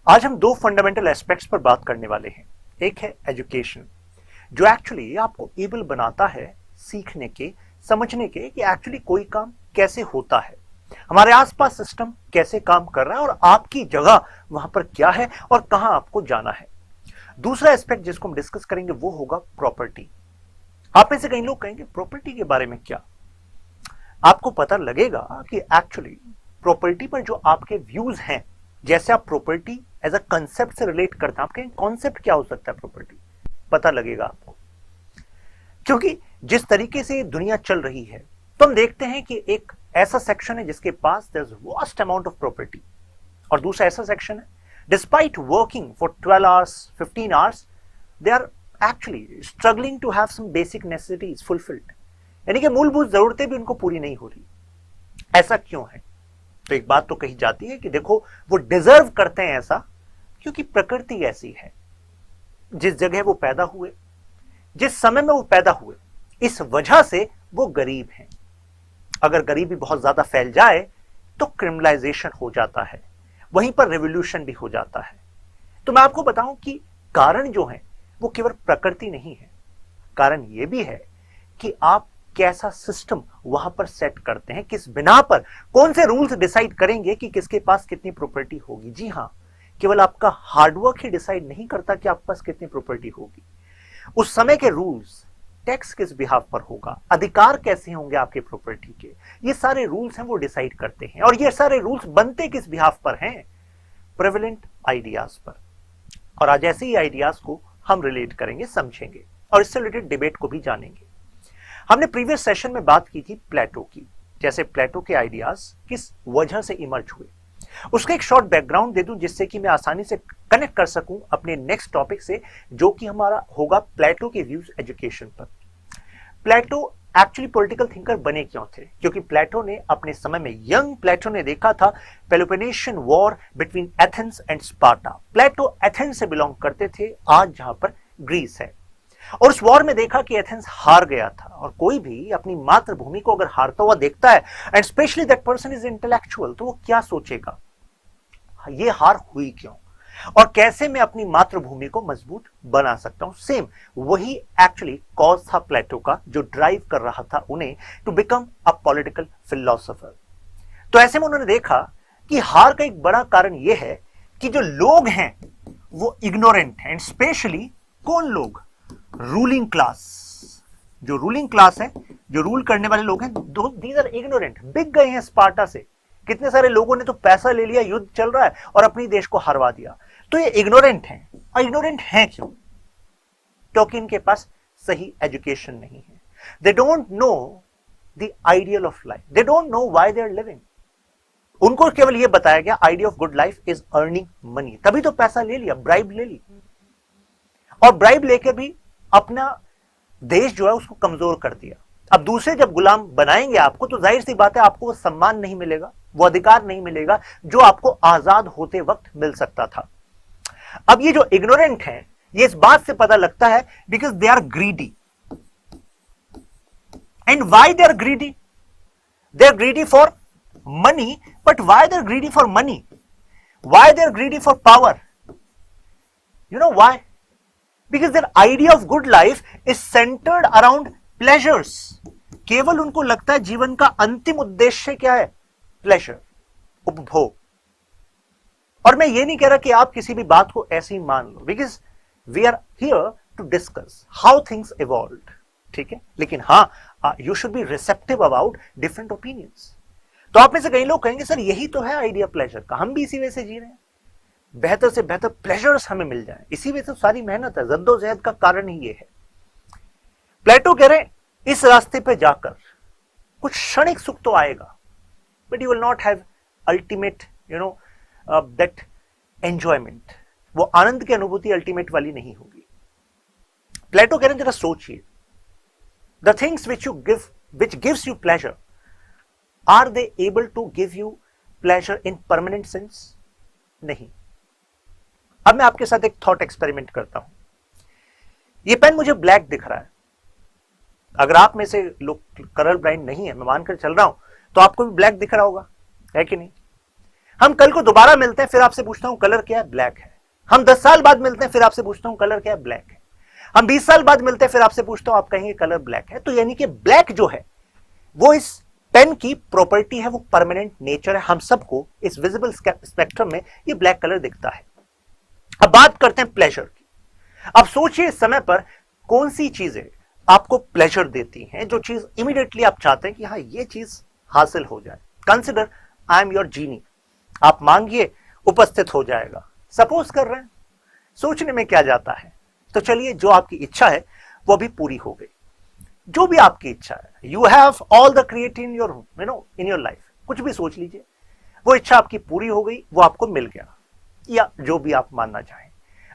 आज हम दो फंडामेंटल एस्पेक्ट्स पर बात करने वाले हैं। एक है एजुकेशन, जो एक्चुअली आपको एबल बनाता है सीखने के, समझने के कि एक्चुअली कोई काम कैसे होता है, हमारे आसपास सिस्टम कैसे काम कर रहा है और आपकी जगह वहां पर क्या है और कहां आपको जाना है। दूसरा एस्पेक्ट जिसको हम डिस्कस करेंगे वो होगा प्रॉपर्टी। आप में से कई लोग कहेंगे प्रॉपर्टी के बारे में क्या? आपको पता लगेगा कि एक्चुअली प्रॉपर्टी पर जो आपके व्यूज हैं, जैसे आप प्रॉपर्टी एज अ कंसेप्ट से रिलेट करते हैं, आपके कॉन्सेप्ट क्या हो सकता है प्रॉपर्टी, पता लगेगा आपको। क्योंकि जिस तरीके से दुनिया चल रही है तो हम देखते हैं कि एक ऐसा सेक्शन है जिसके पास there is vast amount of property, और दूसरा ऐसा सेक्शन है despite working for 12 hours 15 hours they are actually struggling to have some basic necessities fulfilled, यानी कि मूलभूत जरूरतें भी उनको पूरी नहीं हो रही। ऐसा क्यों है? तो एक बात तो कही जाती है कि देखो वो डिजर्व करते हैं ऐसा क्योंकि प्रकृति ऐसी है। जिस जगह वो पैदा हुए, जिस समय में वो पैदा हुए, इस वजह से वो गरीब हैं। अगर गरीबी बहुत ज्यादा फैल जाए तो क्रिमिनलाइजेशन हो जाता है, वहीं पर रेवोल्यूशन भी हो जाता है। तो मैं आपको बताऊं कि कारण जो है वो केवल प्रकृति नहीं है, कारण ये भी है कि आप कैसा सिस्टम वहां पर सेट करते हैं, किस बिना पर, कौन से रूल्स डिसाइड करेंगे कि किसके पास कितनी प्रॉपर्टी होगी। जी हां, केवल आपका हार्डवर्क ही डिसाइड नहीं करता कि आपके पास कितनी प्रॉपर्टी होगी। उस समय के रूल्स, टैक्स किस बिहाफ पर होगा, अधिकार कैसे होंगे आपके प्रॉपर्टी के, ये सारे रूल्स हैं वो डिसाइड करते हैं। और ये सारे रूल्स बनते किस बिहाफ पर हैं? प्रेवलेंट आइडियाज पर। और आज ऐसे ही आइडियाज को हम रिलेट करेंगे, समझेंगे और इससे रिलेटेड डिबेट को भी जानेंगे। हमने प्रीवियस सेशन में बात की थी प्लेटो की, जैसे प्लेटो के आइडियाज किस वजह से इमर्ज हुए। उसका एक शॉर्ट बैकग्राउंड दे दूं जिससे कि मैं आसानी से कनेक्ट कर सकूं अपने नेक्स्ट टॉपिक से, जो कि हमारा होगा प्लेटो के व्यूज एजुकेशन पर। प्लेटो एक्चुअली पॉलिटिकल थिंकर बने क्यों थे? क्योंकि प्लेटो ने अपने समय में, यंग प्लेटो ने देखा था Peloponnesian war between Athens and Sparta. Plato Athens से बिलोंग करते थे, आज जहां पर ग्रीस है, और उस वॉर में देखा कि एथेंस हार गया था। और कोई भी अपनी मातृभूमि को अगर हारता हुआ देखता है, and specially that person is intellectual, तो वो क्या सोचेगा, ये हार हुई क्यों और कैसे मैं अपनी मातृभूमि को मजबूत बना सकता हूं। सेम वही एक्चुअली कॉज था प्लेटो का, जो ड्राइव कर रहा था उन्हें to become a political philosopher. तो ऐसे में उन्होंने देखा कि हार का एक बड़ा कारण यह है कि जो लोग हैं वो इग्नोरेंट हैं, एंड स्पेशली कौन लोग? Ruling class. जो रूलिंग क्लास है, जो रूल करने वाले लोग हैं, दीज आर इग्नोरेंट। बिक गए हैं स्पार्टा से। कितने सारे लोगों ने तो पैसा ले लिया, युद्ध चल रहा है और अपनी देश को हरवा दिया। तो ये इग्नोरेंट हैं। और इग्नोरेंट हैं क्यों? क्योंकि इनके पास सही एजुकेशन नहीं है। They don't know the ideal of life, they don't know why they are living. उनको केवल यह बताया गया idea of good life is earning money, तभी तो पैसा ले लिया, ब्राइब ले ली, और ब्राइब लेके भी अपना देश जो है उसको कमजोर कर दिया। अब दूसरे जब गुलाम बनाएंगे आपको, तो जाहिर सी बात है आपको वो सम्मान नहीं मिलेगा, वो अधिकार नहीं मिलेगा जो आपको आजाद होते वक्त मिल सकता था। अब ये जो इग्नोरेंट हैं, ये इस बात से पता लगता है because they are greedy. And why they are greedy? They are greedy for money, but why they are greedy for money? Why they are greedy for power? You know why? Because their idea of good life is centered around pleasures. केवल उनको लगता है जीवन का अंतिम उद्देश्य क्या है? प्लेजर, उपभोग। और मैं ये नहीं कह रहा कि आप किसी भी बात को ऐसे ही मान लो, because we are here to discuss how things evolve, ठीक है? लेकिन हाँ, you should be receptive about different opinions. तो आप में से कई लोग कहेंगे सर यही तो है आइडिया प्लेजर का, हम भी इसी वजह से जी रहे हैं, बेहतर से बेहतर प्लेजर्स हमें मिल जाए, इसी वजह से सारी मेहनत है, जद्दोजहद का कारण ही ये है। प्लेटो कह रहे हैं इस रास्ते पे जाकर कुछ क्षणिक सुख तो आएगा, but you will not have ultimate, that enjoyment. वो आनंद की अनुभूति अल्टीमेट वाली नहीं होगी। प्लेटो कह रहे हैं जरा सोचिए, the things which gives you pleasure, are they able to give you pleasure in permanent sense? नहीं। अब मैं आपके साथ एक थॉट एक्सपेरिमेंट करता हूं। ये पेन मुझे ब्लैक दिख रहा है, अगर आप में से लोग कलर ब्लाइंड नहीं है, मैं मानकर चल रहा हूं, तो आपको भी ब्लैक दिख रहा होगा, है कि नहीं? हम कल को दोबारा मिलते हैं, फिर आपसे पूछता हूं कलर क्या है, ब्लैक है। हम 10 साल बाद मिलते हैं, फिर आपसे पूछता हूं कलर क्या है, ब्लैक है। हम 20 साल बाद मिलते हैं, फिर आपसे पूछता हूं, आप कहेंगे कलर ब्लैक है। तो यानी कि ब्लैक जो है वो इस पेन की प्रॉपर्टी है, वो परमानेंट नेचर है। हम सबको इस विजिबल स्पेक्ट्रम में ये ब्लैक कलर दिखता है। अब बात करते हैं प्लेजर की। अब सोचिए इस समय पर कौन सी चीजें आपको प्लेजर देती हैं, जो चीज इमीडिएटली आप चाहते हैं कि हाँ ये चीज हासिल हो जाए। कंसिडर आई एम योर जीनी, आप मांगिए उपस्थित हो जाएगा। सपोज कर रहे हैं, सोचने में क्या जाता है। तो चलिए, जो आपकी इच्छा है वो भी पूरी हो गई। जो भी आपकी इच्छा है, you have all the creative in your in your life, कुछ भी सोच लीजिए, वो इच्छा आपकी पूरी हो गई, वो आपको मिल गया, या जो भी आप मानना चाहें।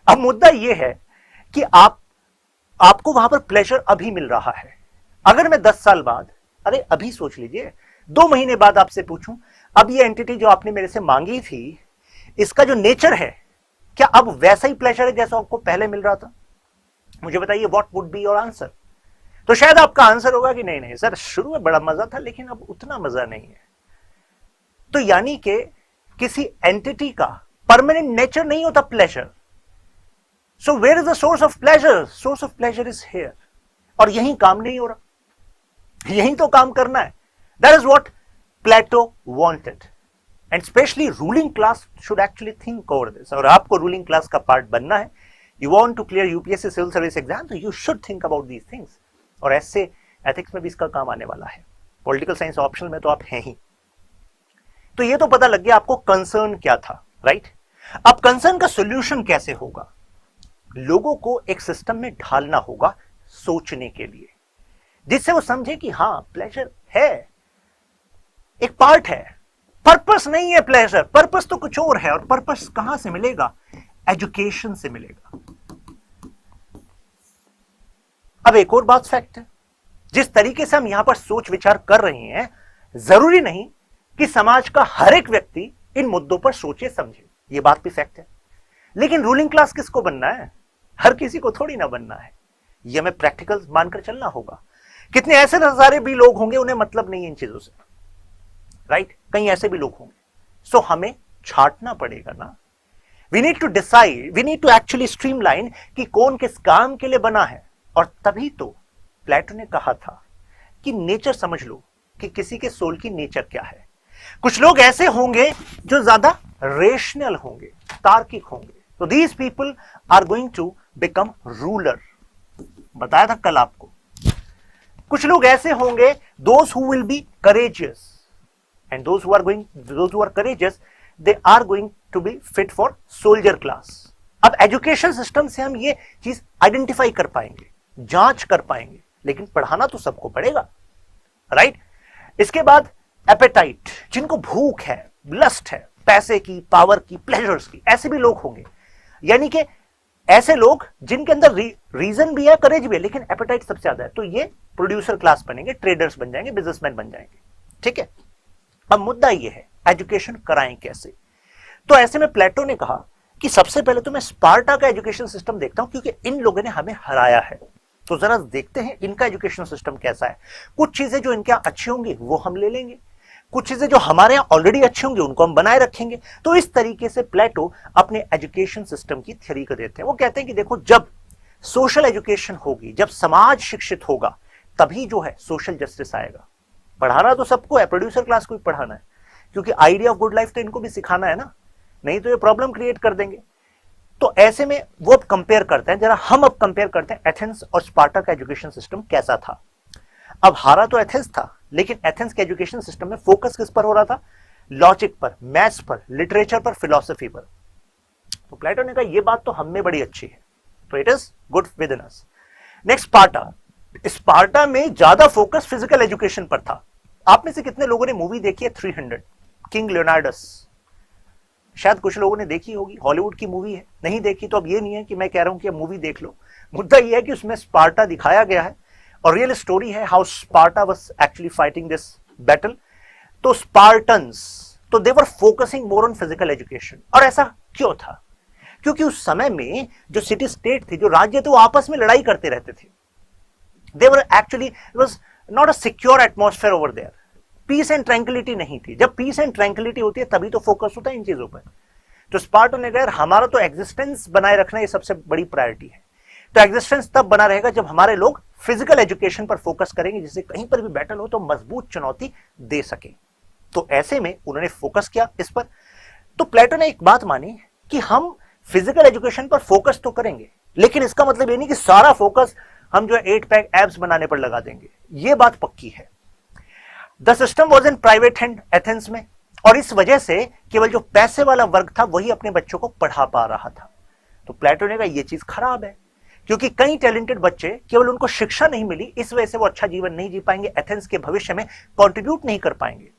अब मुद्दा ये है कि आपको वहां पर प्लेजर अभी मिल रहा है। अगर मैं 10 साल बाद, अरे अभी सोच लीजिए, 2 महीने बाद आपसे पूछूं, अब ये एंटिटी जो आपने मेरे से मांगी थी, इसका जो नेचर है, क्या अब वैसा ही प्लेजर है जैसा आपको पहले मिल रहा था? मुझे बताइए, what would be your answer? तो शायद आपका आंसर होगा कि नहीं नहीं सर, शुरू में बड़ा मजा था लेकिन अब उतना मजा नहीं है। तो यानी कि किसी एंटिटी का परमानेंट नेचर नहीं होता pleasure. So where is the source of pleasure? Source of pleasure is here. और यही काम नहीं हो रहा, यही तो काम करना है। That is what Plato wanted, and specially ruling class should actually think over this. और आपको रूलिंग क्लास का पार्ट बनना है, you want to clear UPSC civil service exam, तो you should think about these things. और ऐसे ethics में भी इसका काम आने वाला है। पॉलिटिकल साइंस ऑप्शनल में तो आप हैं ही। तो ये तो पता लग गया आपको कंसर्न क्या था, राइट? अब कंसर्न का सॉल्यूशन कैसे होगा? लोगों को एक सिस्टम में ढालना होगा सोचने के लिए, जिससे वो समझे कि हाँ प्लेजर है, एक पार्ट है, पर्पस नहीं है प्लेजर। पर्पस तो कुछ और है। और पर्पस कहां से मिलेगा? एजुकेशन से मिलेगा। अब एक और बात फैक्ट है, जिस तरीके से हम यहां पर सोच विचार कर रहे हैं, जरूरी नहीं कि समाज का हर एक व्यक्ति इन मुद्दों पर सोचे समझे, ये बात भी फैक्ट है। लेकिन रूलिंग क्लास किसको बनना है? हर किसी को थोड़ी ना बनना है। ये हमें प्रैक्टिकल मानकर चलना होगा। कितने ऐसे नजारे भी लोग होंगे उन्हें मतलब नहीं है इन चीजों से, राइट? कहीं ऐसे भी लोग होंगे। सो हमें छांटना पड़ेगा ना। We need to decide, we need to actually streamline कि कौन किस काम के लिए बना है। और तभी तो प्लेटो ने कहा था कि नेचर समझ लो कि किसी के सोल की नेचर क्या है। कुछ लोग ऐसे होंगे जो ज्यादा रेशनल होंगे, तार्किक होंगे। तो these people are going to become ruler. बताया था कल आपको। कुछ लोग ऐसे होंगे, those who will be courageous, and those who are courageous, they are going to be fit for soldier class. अब एजुकेशन सिस्टम से हम ये चीज आइडेंटिफाई कर पाएंगे, जांच कर पाएंगे, लेकिन पढ़ाना तो सबको पड़ेगा, राइट? इसके बाद एपेटाइट, जिनको भूख है, लस्ट है, पैसे की, पावर की, प्लेजर्स की, ऐसे भी लोग होंगे। यानी कि ऐसे लोग जिनके अंदर रीजन भी है, करेज भी है, लेकिन एपेटाइट सबसे ज्यादा है। तो ये प्रोड्यूसर क्लास बनेंगे, ट्रेडर्स बन जाएंगे, बिजनेसमैन बन जाएंगे, ठीक है? अब मुद्दा ये है, एजुकेशन कराएं कैसे? तो ऐसे में प्लेटो ने कहा कि सबसे पहले तो मैं स्पार्टा का एजुकेशन सिस्टम देखता हूं, क्योंकि इन लोगों ने हमें हराया है। तो जरा देखते हैं इनका एजुकेशन सिस्टम कैसा है। कुछ चीजें जो इनके यहां अच्छी होंगी वो हम ले लेंगे, कुछ चीजें जो हमारे यहां ऑलरेडी अच्छी होंगी उनको हम बनाए रखेंगे। तो इस तरीके से प्लेटो अपने एजुकेशन सिस्टम की थ्योरी को देते हैं। वो कहते हैं कि देखो, जब सोशल एजुकेशन होगी, जब समाज शिक्षित होगा, तभी जो है सोशल जस्टिस आएगा। पढ़ाना तो सबको है, प्रोड्यूसर क्लास को भी पढ़ाना है, क्योंकि आइडिया ऑफ गुड लाइफ तो इनको भी सिखाना है ना, नहीं तो ये प्रॉब्लम क्रिएट कर देंगे। तो ऐसे में वो अब कंपेयर करते हैं, जरा हम अब कंपेयर करते हैं एथेंस और स्पार्टा का एजुकेशन सिस्टम कैसा था। अब हारा तो एथेंस था, लेकिन एथेंस के एजुकेशन सिस्टम में फोकस किस पर हो रहा था? लॉजिक पर, मैथ्स पर, लिटरेचर पर, फिलॉसफी पर। तो प्लेटो ने कहा ये बात तो हम में बड़ी अच्छी है, तो it is good with in us. Next Sparta. Sparta में ज्यादा फोकस फिजिकल एजुकेशन पर था। आप में से कितने लोगों ने मूवी देखी है 300, किंग लियोनार्डस? शायद कुछ लोगों ने देखी होगी, हॉलीवुड की मूवी है। नहीं देखी तो अब ये नहीं है कि मैं कह रहा हूं कि मूवी देख लो। मुद्दा ये है कि उसमें स्पार्टा दिखाया गया है और रियल स्टोरी है how Sparta was actually fighting this battle. तो स्पार्टन्स, तो they were focusing more on physical education. और ऐसा क्यों था? क्योंकि उस समय में जो सिटी स्टेट थे, जो राज्य थे, वो आपस में लड़ाई करते रहते थे। They were actually, it was not a secure atmosphere over there. Peace and tranquility नहीं थी। जब पीस एंड ट्रैंक्विलिटी होती है तभी तो फोकस होता है इन चीजों पर। तो स्पार्टन ने कहा हमारा तो एग्जिस्टेंस बनाए रखना ये सबसे बड़ी प्रायोरिटी है। तो एग्जिस्टेंस तब बना रहेगा जब हमारे लोग फिजिकल एजुकेशन पर फोकस करेंगे, जिससे कहीं पर भी बैटल हो तो मजबूत चुनौती दे सके। तो ऐसे में उन्होंने फोकस किया इस पर। तो प्लेटो ने एक बात मानी कि हम फिजिकल एजुकेशन पर फोकस तो करेंगे, लेकिन इसका मतलब ये नहीं कि सारा फोकस हम जो है 8 पैक एब्स बनाने पर लगा देंगे। ये बात पक्की है। The system was in private hand Athens में, और इस वजह से केवल जो पैसे वाला वर्ग था वही अपने बच्चों को पढ़ा पा रहा था। तो प्लेटो ने कहा यह चीज खराब है, क्योंकि कई टैलेंटेड बच्चे केवल उनको शिक्षा नहीं मिली, इस वजह से वो अच्छा जीवन नहीं जी पाएंगे, एथेंस के भविष्य में कंट्रीब्यूट नहीं कर पाएंगे।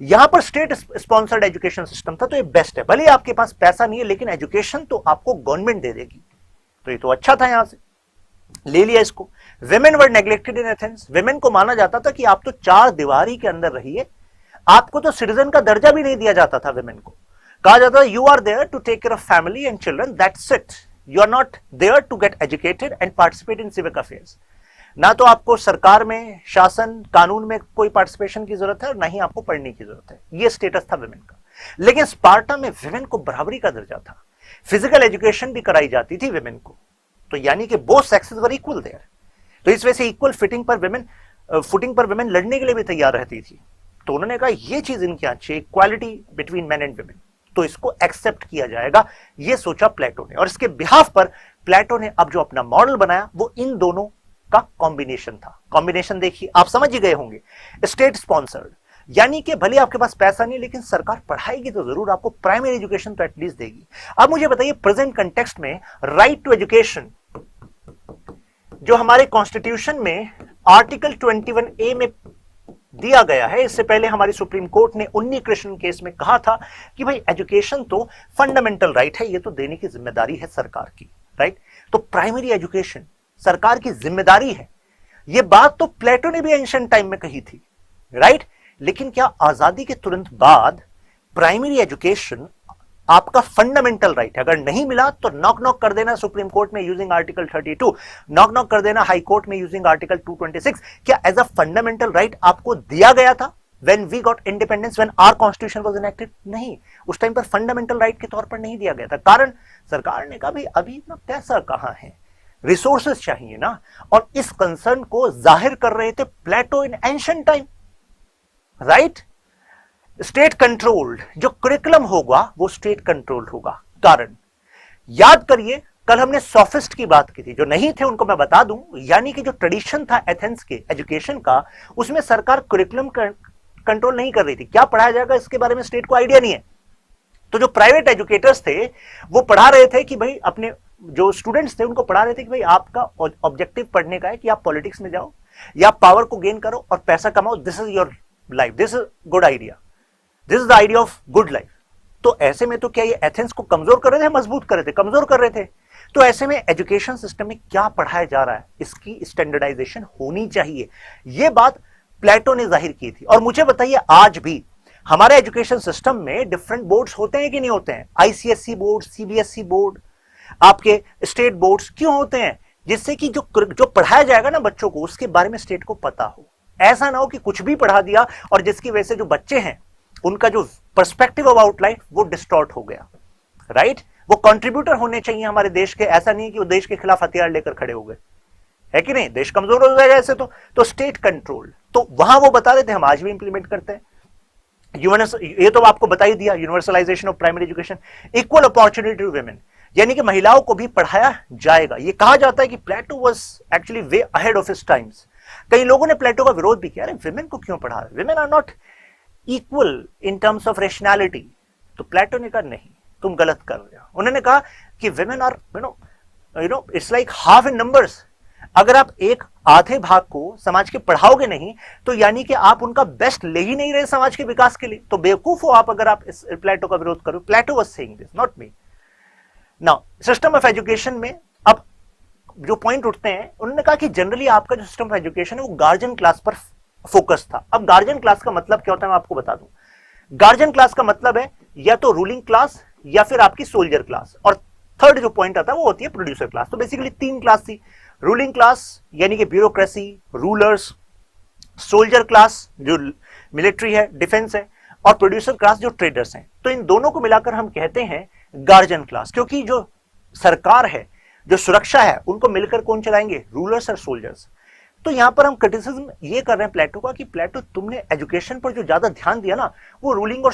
यहां पर स्टेट स्पॉन्सर्ड एजुकेशन सिस्टम था, तो ये बेस्ट है। भले आपके पास पैसा नहीं है, लेकिन एजुकेशन तो आपको गवर्नमेंट दे देगी, तो ये तो अच्छा था। यहां से ले लिया इसको। Women were neglected in Athens. Women को माना जाता था कि आप तो 4 दीवारी के अंदर रहिए, आपको तो सिटीजन का दर्जा भी नहीं दिया जाता था। विमेन को कहा जाता था you are there to take care of family and children, that's it, you are not there to get educated and participate in civic affairs. ना तो आपको सरकार में, शासन, कानून में कोई पार्टिसिपेशन की जरूरत है और ना ही आपको पढ़ने की जरूरत है। यह स्टेटस था विमेन का। लेकिन स्पार्टा में विमेन को बराबरी का दर्जा था, फिजिकल एजुकेशन भी कराई जाती थी विमेन को। तो यानी कि both sexes were equal there. तो इस वजह से इक्वल फुटिंग पर विमेन लड़ने के लिए भी तैयार रहती थी। तो उन्होंने कहा यह चीज इनकी अच्छी, equality between main and women, तो इसको एक्सेप्ट किया जाएगा, यह सोचा प्लेटो ने। और इसके बिहाफ पर प्लेटो ने अब जो अपना मॉडल बनाया वो इन दोनों का कॉम्बिनेशन था। कॉम्बिनेशन देखिए, आप समझ ही गए होंगे। स्टेट स्पॉन्सर्ड, यानी कि भले आपके पास पैसा नहीं, लेकिन सरकार पढ़ाएगी तो जरूर, आपको प्राइमरी एजुकेशन तो एटलीस्ट देगी। अब मुझे बताइए, प्रेजेंट कंटेक्स्ट में राइट टू एजुकेशन जो हमारे कॉन्स्टिट्यूशन में आर्टिकल 21A में दिया गया है, इससे पहले हमारी सुप्रीम कोर्ट ने उन्नी कृष्ण केस में कहा था कि भाई एजुकेशन तो फंडामेंटल राइट है, ये तो देने की जिम्मेदारी है सरकार की, राइट। तो प्राइमरी एजुकेशन सरकार की जिम्मेदारी है। ये बात तो प्लेटो ने भी एंशिएंट टाइम में कही थी, राइट। लेकिन क्या आजादी के तुरंत बाद प्राइमरी एजुकेशन आपका फंडामेंटल राइट है? अगर नहीं मिला तो नॉक नॉक कर देना सुप्रीम कोर्ट में यूजिंग आर्टिकल 32, नॉक नॉक कर देना हाई कोर्ट में यूजिंग आर्टिकल 226। क्या एज अ फंडामेंटल राइट आपको दिया गया था when we got independence, when our constitution was enacted? नहीं, उस टाइम पर फंडामेंटल राइट के तौर पर नहीं दिया गया था। कारण सरकार ने कहा भाई अभी इतना पैसा कहां है, रिसोर्सेस चाहिए ना। और इस कंसर्न को जाहिर कर रहे थे Plato in ancient time, right. State controlled जो करिकुलम होगा वो स्टेट कंट्रोल्ड होगा। कारण याद करिए, कल हमने सोफिस्ट की बात की थी, जो नहीं थे उनको मैं बता दूं, यानी कि जो ट्रेडिशन था एथेंस के एजुकेशन का, उसमें सरकार करिकुलम कंट्रोल नहीं कर रही थी। क्या पढ़ाया जाएगा इसके बारे में स्टेट को आइडिया नहीं है। तो जो प्राइवेट एजुकेटर्स थे वो पढ़ा रहे थे कि भाई, अपने जो स्टूडेंट्स थे उनको पढ़ा रहे थे कि भाई आपका ऑब्जेक्टिव पढ़ने का है कि आप पॉलिटिक्स में जाओ या पावर को गेन करो और पैसा कमाओ, this is your life, this is good idea, this is the idea of good life. तो ऐसे में तो क्या ये एथेंस को कमजोर कर रहे थे, मजबूत कर रहे थे? कमजोर कर रहे थे। तो ऐसे में एजुकेशन सिस्टम में क्या पढ़ाया जा रहा है, इसकी स्टैंडर्डाइजेशन होनी चाहिए। यह बात प्लेटो ने जाहिर की थी। और मुझे बताइए, आज भी हमारे एजुकेशन सिस्टम में डिफरेंट बोर्ड्स होते हैं कि नहीं होते हैं? आईसीएसई बोर्ड, सीबीएसई बोर्ड, आपके स्टेट बोर्ड्स क्यों होते हैं? जिससे कि जो पढ़ाया जाएगा ना बच्चों को, उसके बारे में स्टेट को पता हो। ऐसा ना हो कि कुछ भी पढ़ा दिया और जिसकी वजह से जो बच्चे हैं उनका जो पर्सपेक्टिव अबाउट लाइफ वो डिस्टॉर्ट हो गया, राइट। वो कंट्रीब्यूटर होने चाहिए हमारे देश के, ऐसा नहीं कि वो देश के खिलाफ हथियार लेकर खड़े हो गए, है कि नहीं? देश कमजोर हो जाएगा ऐसे तो स्टेट कंट्रोल। तो वहां वो बता रहे थे, हम आज भी इंप्लीमेंट करते हैं। ये तो आपको बता ही दिया, universalization of primary education, equal opportunity to women, यानी कि महिलाओं को भी पढ़ाया जाएगा। ये कहा जाता है कि Plato was actually way ahead of his times. कई लोगों ने प्लेटो का विरोध भी किया, अरे विमेन को क्यों पढ़ा रहे, women are not equal in terms of rationality. तो प्लेटो ने कहा नहीं, तुम गलत कर रहे हो। उन्होंने कहा कि women are you know it's like half in numbers. अगर आप एक आधे भाग को समाज के पढ़ाओगे नहीं तो यानी कि आप उनका बेस्ट ले ही नहीं रहे समाज के विकास के लिए। तो बेवकूफ हो आप अगर आप इस प्लेटो का विरोध करो। Plato was saying this, not me. Now system of education में अब जो पॉइंट उठते हैं, उन्होंने कहा कि जनरली आपका जो सिस्टम ऑफ एजुकेशन है वो गार्जियन क्लास पर फोकस था। अब गार्जियन क्लास का मतलब क्या होता है मैं आपको बता दूं। गार्जियन क्लास का मतलब है या तो रूलिंग क्लास या फिर आपकी सोल्जर क्लास, और थर्ड जो पॉइंट आता है वो होती है प्रोड्यूसर क्लास। तो बेसिकली 3 क्लास थी। रूलिंग क्लास यानी कि ब्यूरोक्रेसी, रूलर्स, सोल्जर क्लास जो मिलिट्री है, डिफेंस है, और प्रोड्यूसर क्लास जो ट्रेडर्स हैं। तो इन दोनों को मिलाकर हम कहते हैं गार्जियन क्लास, क्योंकि जो सरकार है, जो सुरक्षा है, उनको मिलकर कौन चलाएंगे? रूलर्स और सोल्जर्स। तो यहां पर हम क्रिटिसिज्म ये कर रहे हैं प्लेटो का कि प्लेटो तुमने एजुकेशन पर जो ज्यादा ध्यान दिया ना, वो रूलिंग और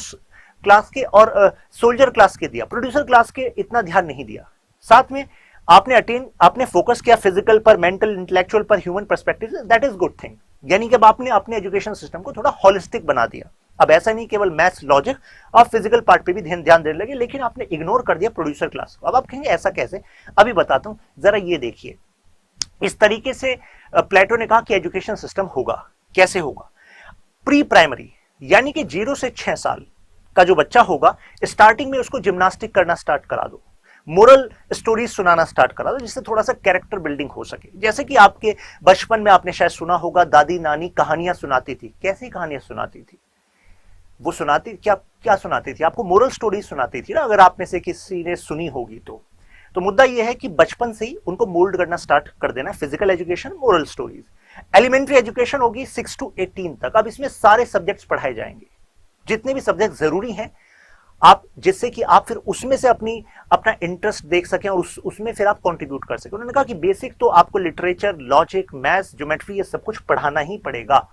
क्लास के और सोल्जर क्लास के दिया, प्रोड्यूसर क्लास के इतना ध्यान नहीं दिया। साथ में आपने फोकस किया फिजिकल पर, मेंटल, इंटेलेक्चुअल पर, human perspective, that is good thing. यानी कि अब आपने अपने एजुकेशन सिस्टम को थोड़ा होलिस्टिक बना दिया। अब ऐसा नहीं केवल मैथ्स, लॉजिक और फिजिकल पार्ट पे भी ध्यान देने लगे, लेकिन आपने इग्नोर कर दिया प्रोड्यूसर क्लास को। अब आप कहेंगे ऐसा कैसे? अभी बताता हूं, जरा ये देखिए। इस तरीके से प्लेटो ने कहा कि एजुकेशन सिस्टम होगा। कैसे होगा? प्री प्राइमरी यानी कि 0 से 6 साल का जो बच्चा होगा, स्टार्टिंग में उसको जिम्नास्टिक करना स्टार्ट करा दो, मोरल स्टोरीज सुनाना स्टार्ट करा दो, जिससे थोड़ा सा कैरेक्टर बिल्डिंग हो सके। जैसे कि आपके बचपन में आपने शायद सुना होगा, दादी नानी कहानियां सुनाती थी। कैसी कहानियां सुनाती थी? वो सुनाती क्या सुनाती थी? आपको मोरल स्टोरीज सुनाती थी ना, अगर आप में से किसी ने सुनी होगी तो मुद्दा यह है कि बचपन से ही उनको मोल्ड करना स्टार्ट कर देना। Physical education, moral stories. Elementary education होगी 6 to 18 तक। अब इसमें सारे सब्जेक्ट्स पढ़ाए जाएंगे, जितने भी सब्जेक्ट जरूरी हैं, आप जिससे कि आप फिर उसमें से अपना इंटरेस्ट देख सकें और उसमें फिर आप कंट्रीब्यूट कर सकें। उन्होंने कहा कि बेसिक तो आपको लिटरेचर, लॉजिक, मैथ्स, ज्योमेट्री, ये सब कुछ पढ़ाना ही पड़ेगा।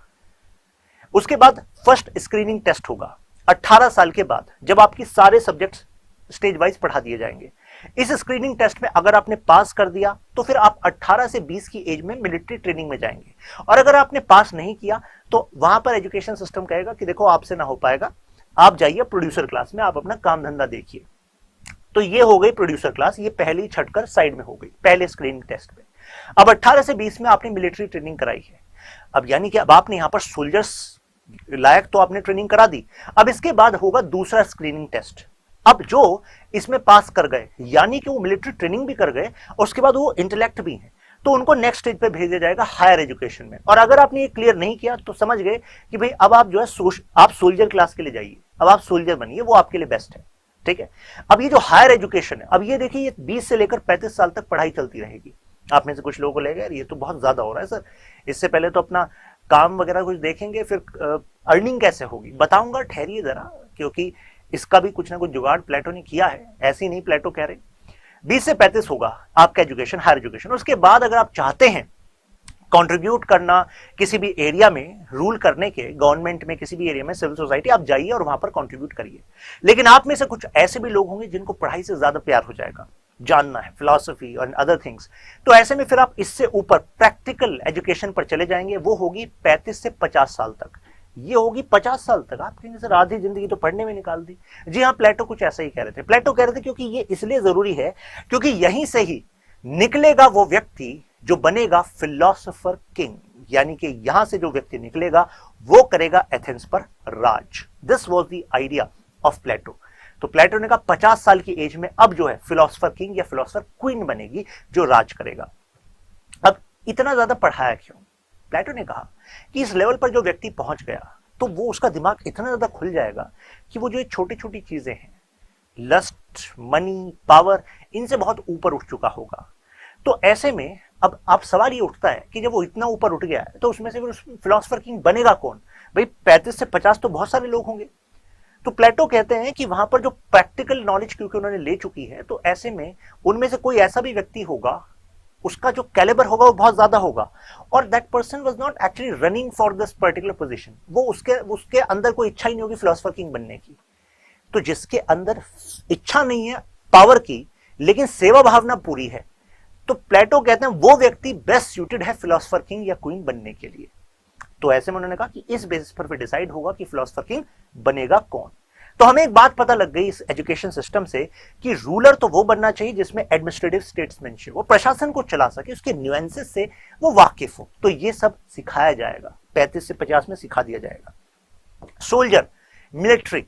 उसके बाद फर्स्ट स्क्रीनिंग टेस्ट होगा 18 साल के बाद, जब आपकी सारे सब्जेक्ट्स स्टेज वाइज पढ़ा दिए जाएंगे। इस स्क्रीनिंग टेस्ट में अगर आपने पास कर दिया तो फिर आप 18 से 20 की एज में मिलिट्री ट्रेनिंग में जाएंगे, और अगर आपने पास नहीं किया तो वहां पर एजुकेशन सिस्टम कहेगा कि देखो आपसे ना हो पाएगा, आप जाइए प्रोड्यूसर क्लास में, आप अपना काम धंधा देखिए। तो ये हो गई प्रोड्यूसर क्लास, ये पहली छटकर साइड में हो गई पहले स्क्रीनिंग टेस्ट में। अब 18 से 20 में आपने मिलिट्री ट्रेनिंग कराई है। अब यानी कि अब आपने यहां पर सोल्जर्स लायक तो आपने ट्रेनिंग करा दी। अब इसके बाद होगा दूसरा स्क्रीनिंग टेस्ट। अब जो इसमें पास कर गए, यानी कि वो मिलिट्री ट्रेनिंग भी कर गए और उसके बाद वो इंटेलेक्ट भी हैं, तो उनको नेक्स्ट स्टेज पे भेजा जाएगा हायर एजुकेशन में। और अगर आपने ये क्लियर नहीं किया तो समझ गए कि भाई अब आप जो है आप सोल्जर क्लास के लिए जाइए, अब आप सोल्जर बनिए, वो आपके लिए बेस्ट है। ठीक है। अब ये जो हायर एजुकेशन है, अब ये देखिए, ये 20 से लेकर 35 साल तक पढ़ाई चलती रहेगी। आप में से कुछ लोगों को लगेगा ये तो बहुत ज्यादा हो रहा है सर, इससे पहले तो अपना काम वगैरह कुछ देखेंगे, फिर अर्निंग कैसे होगी? बताऊंगा, ठहरिए जरा, क्योंकि इसका भी कुछ ना कुछ जुगाड़ प्लेटो ने किया है, ऐसे ही नहीं प्लेटो कह रहे। 20 से 35 होगा आपका एजुकेशन, हायर एजुकेशन। उसके बाद अगर आप चाहते हैं कंट्रीब्यूट करना किसी भी एरिया में, रूल करने के, गवर्नमेंट में, किसी भी एरिया में, सिविल सोसाइटी, आप जाइए और वहां पर कंट्रीब्यूट करिए। लेकिन आप में से कुछ ऐसे भी लोग होंगे जिनको पढ़ाई से ज्यादा प्यार हो जाएगा, जानना है फिलॉसफी और अदर थिंग्स, तो ऐसे में फिर आप इससे ऊपर प्रैक्टिकल एजुकेशन पर चले जाएंगे। वो होगी 35 से 50 साल तक। ये होगी 50 साल तक। आप कहेंगे सर आधी जिंदगी तो पढ़ने में निकाल दी। जी हाँ, प्लेटो कुछ ऐसा ही कह रहे थे। प्लेटो कह रहे थे क्योंकि ये इसलिए जरूरी है क्योंकि यहीं से ही निकलेगा वो व्यक्ति जो बनेगा फिलोसोफर किंग, यानी कि यहां से जो व्यक्ति निकलेगा वो करेगा एथेंस पर राज। This was the idea of Plato. तो प्लेटो ने कहा 50 साल की एज में अब जो है फिलोसोफर किंग या फिलोसोफर क्वीन बनेगी जो राज करेगा। अब इतना ज्यादा पढ़ाया क्यों? प्लेटो ने कहा कि इस लेवल पर जो व्यक्ति पहुंच गया तो वो, उसका दिमाग इतना ज्यादा खुल जाएगा कि वो जो छोटी छोटी चीजें हैं, लस्ट, मनी, पावर, इनसे बहुत ऊपर उठ चुका होगा। तो ऐसे में अब आप सवाल ये उठता है कि जब वो इतना ऊपर उठ गया है तो उसमें से फिलोसोफर किंग बनेगा कौन? भाई 35 से 50 तो बहुत सारे लोग होंगे। तो प्लेटो कहते हैं कि वहां पर जो प्रैक्टिकल नॉलेज क्योंकि उन्होंने ले चुकी है, तो ऐसे में उनमें से कोई ऐसा भी व्यक्ति होगा, उसका जो कैलिबर होगा वो बहुत ज्यादा होगा, और that person was not actually running for this particular position. वो उसके अंदर कोई इच्छा ही नहीं होगी फिलोसोफर किंग बनने की। तो जिसके अंदर इच्छा नहीं है पावर की, लेकिन सेवा भावना पूरी है, तो प्लेटो कहते हैं वो व्यक्ति बेस्ट सूटेड है फिलोसोफर किंग या क्वीन बनने के लिए। तो ऐसे में उन्होंने कहा कि इस बेसिस पर फिर डिसाइड होगा कि फिलोसोफर किंग बनेगा कौन। तो हमें एक बात पता लग गई इस एजुकेशन सिस्टम से कि रूलर तो वो बनना चाहिए जिसमें एडमिनिस्ट्रेटिव स्टेट्समैनशिप, वो प्रशासन को चला सके, उसके न्यूएंसेस से वो वाकिफ हो। तो ये सब सिखाया जाएगा, 35 से 50 में सिखा दिया जाएगा। सोल्जर, मिलिट्री,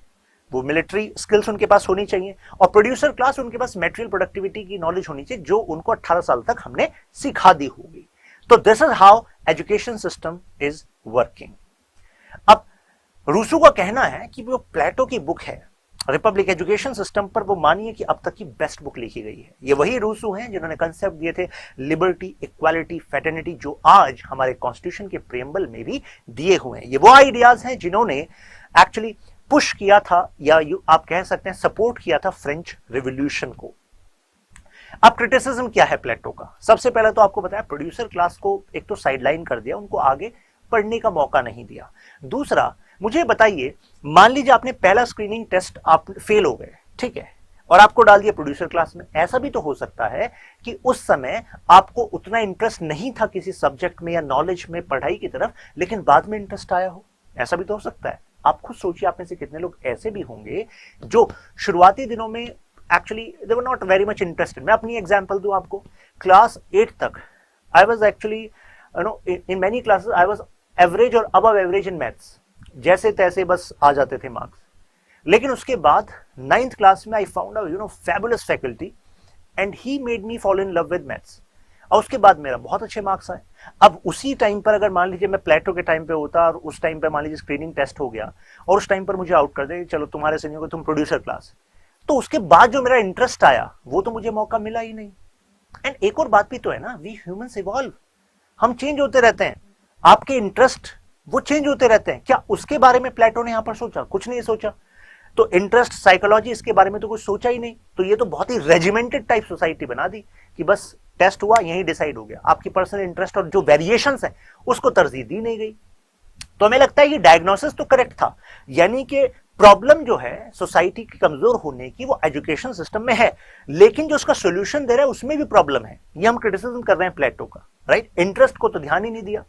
वो मिलिट्री स्किल्स उनके पास होनी चाहिए, और प्रोड्यूसर क्लास, उनके पास मेटेरियल प्रोडक्टिविटी की नॉलेज होनी चाहिए जो उनको 18 साल तक हमने सिखा दी होगी। तो this is how education system is working. अब रूसो का कहना है कि वो प्लेटो की बुक है, रिपब्लिक एजुकेशन सिस्टम पर वो मानिए कि अब तक की बेस्ट बुक लिखी गई है। ये वही रूसो हैं जिन्होंने कंसेप्ट दिए थे लिबर्टी, इक्वालिटी, फ्रेटर्निटी, जो आज हमारे कॉन्स्टिट्यूशन के प्रियम्बल में भी दिए हुए हैं। ये वो आइडियाज हैं जिन्होंने एक्चुअली पुश किया था, या आप कह सकते हैं सपोर्ट किया था फ्रेंच रिवॉल्यूशन को। अब क्रिटिसिज्म क्या है प्लेटो का? सबसे पहले तो आपको बताया प्रोड्यूसर क्लास को एक तो साइडलाइन कर दिया, उनको आगे पढ़ने का मौका नहीं दिया। दूसरा, मुझे बताइए, मान लीजिए आपने पहला स्क्रीनिंग टेस्ट आप फेल हो गए, ठीक है, और आपको डाल दिया प्रोड्यूसर क्लास में। ऐसा भी तो हो सकता है कि उस समय आपको उतना इंटरेस्ट नहीं था किसी सब्जेक्ट में या नॉलेज में, पढ़ाई की तरफ, लेकिन बाद में इंटरेस्ट आया हो। ऐसा भी तो हो सकता है। आप खुद सोचिए, आप में से कितने लोग ऐसे भी होंगे जो शुरुआती दिनों में actually they were not very much interested. मैं अपनी एग्जांपल दूं आपको, क्लास 8 तक I was actually in many classes I was average और अबव एवरेज इन मैथ्स, जैसे तैसे बस आ जाते थे मार्क्स। लेकिन उसके बाद 9th क्लास में I found a fabulous faculty and he made me follow in love with maths, और उसके बाद मेरा बहुत अच्छे मार्क्स आए। अब उसी टाइम पर अगर मान लीजिए मैं प्लेटो के टाइम पे होता और उस टाइम पे मान लीजिए स्क्रीनिंग टेस्ट हो गया और उस टाइम पर मुझे आउट कर दे, चलो तुम्हारे सीनियर को तुम प्रोड्यूसर क्लास, तो उसके बाद जो मेरा इंटरेस्ट आया वो तो मुझे मौका मिला ही नहीं। एंड एक और बात भी तो है ना, वी ह्यूमंस इवॉल्व, हम चेंज होते रहते हैं। आपके इंटरेस्ट वो चेंज होते रहते हैं। क्या उसके बारे में प्लेटो ने यहां पर सोचा? कुछ नहीं सोचा। तो इंटरेस्ट, साइकोलॉजी, इसके बारे में तो कुछ सोचा ही नहीं। तो ये तो बहुत ही रेजिमेंटेड टाइप सोसाइटी बना दी कि बस टेस्ट हुआ, यही डिसाइड हो गया। आपकी पर्सनल इंटरेस्ट और जो वेरिएशंस हैं उसको तरजीह दी नहीं गई। तो हमें लगता है कि डायग्नोसिस तो करेक्ट था, यानी कि प्रॉब्लम जो है सोसाइटी की कमजोर होने की वो एजुकेशन सिस्टम में है, लेकिन जो उसका सॉल्यूशन दे रहा है उसमें भी प्रॉब्लम है। ये हम क्रिटिसिज्म कर रहे हैं प्लेटो का, राइट? इंटरेस्ट को तो ध्यान ही नहीं दिया।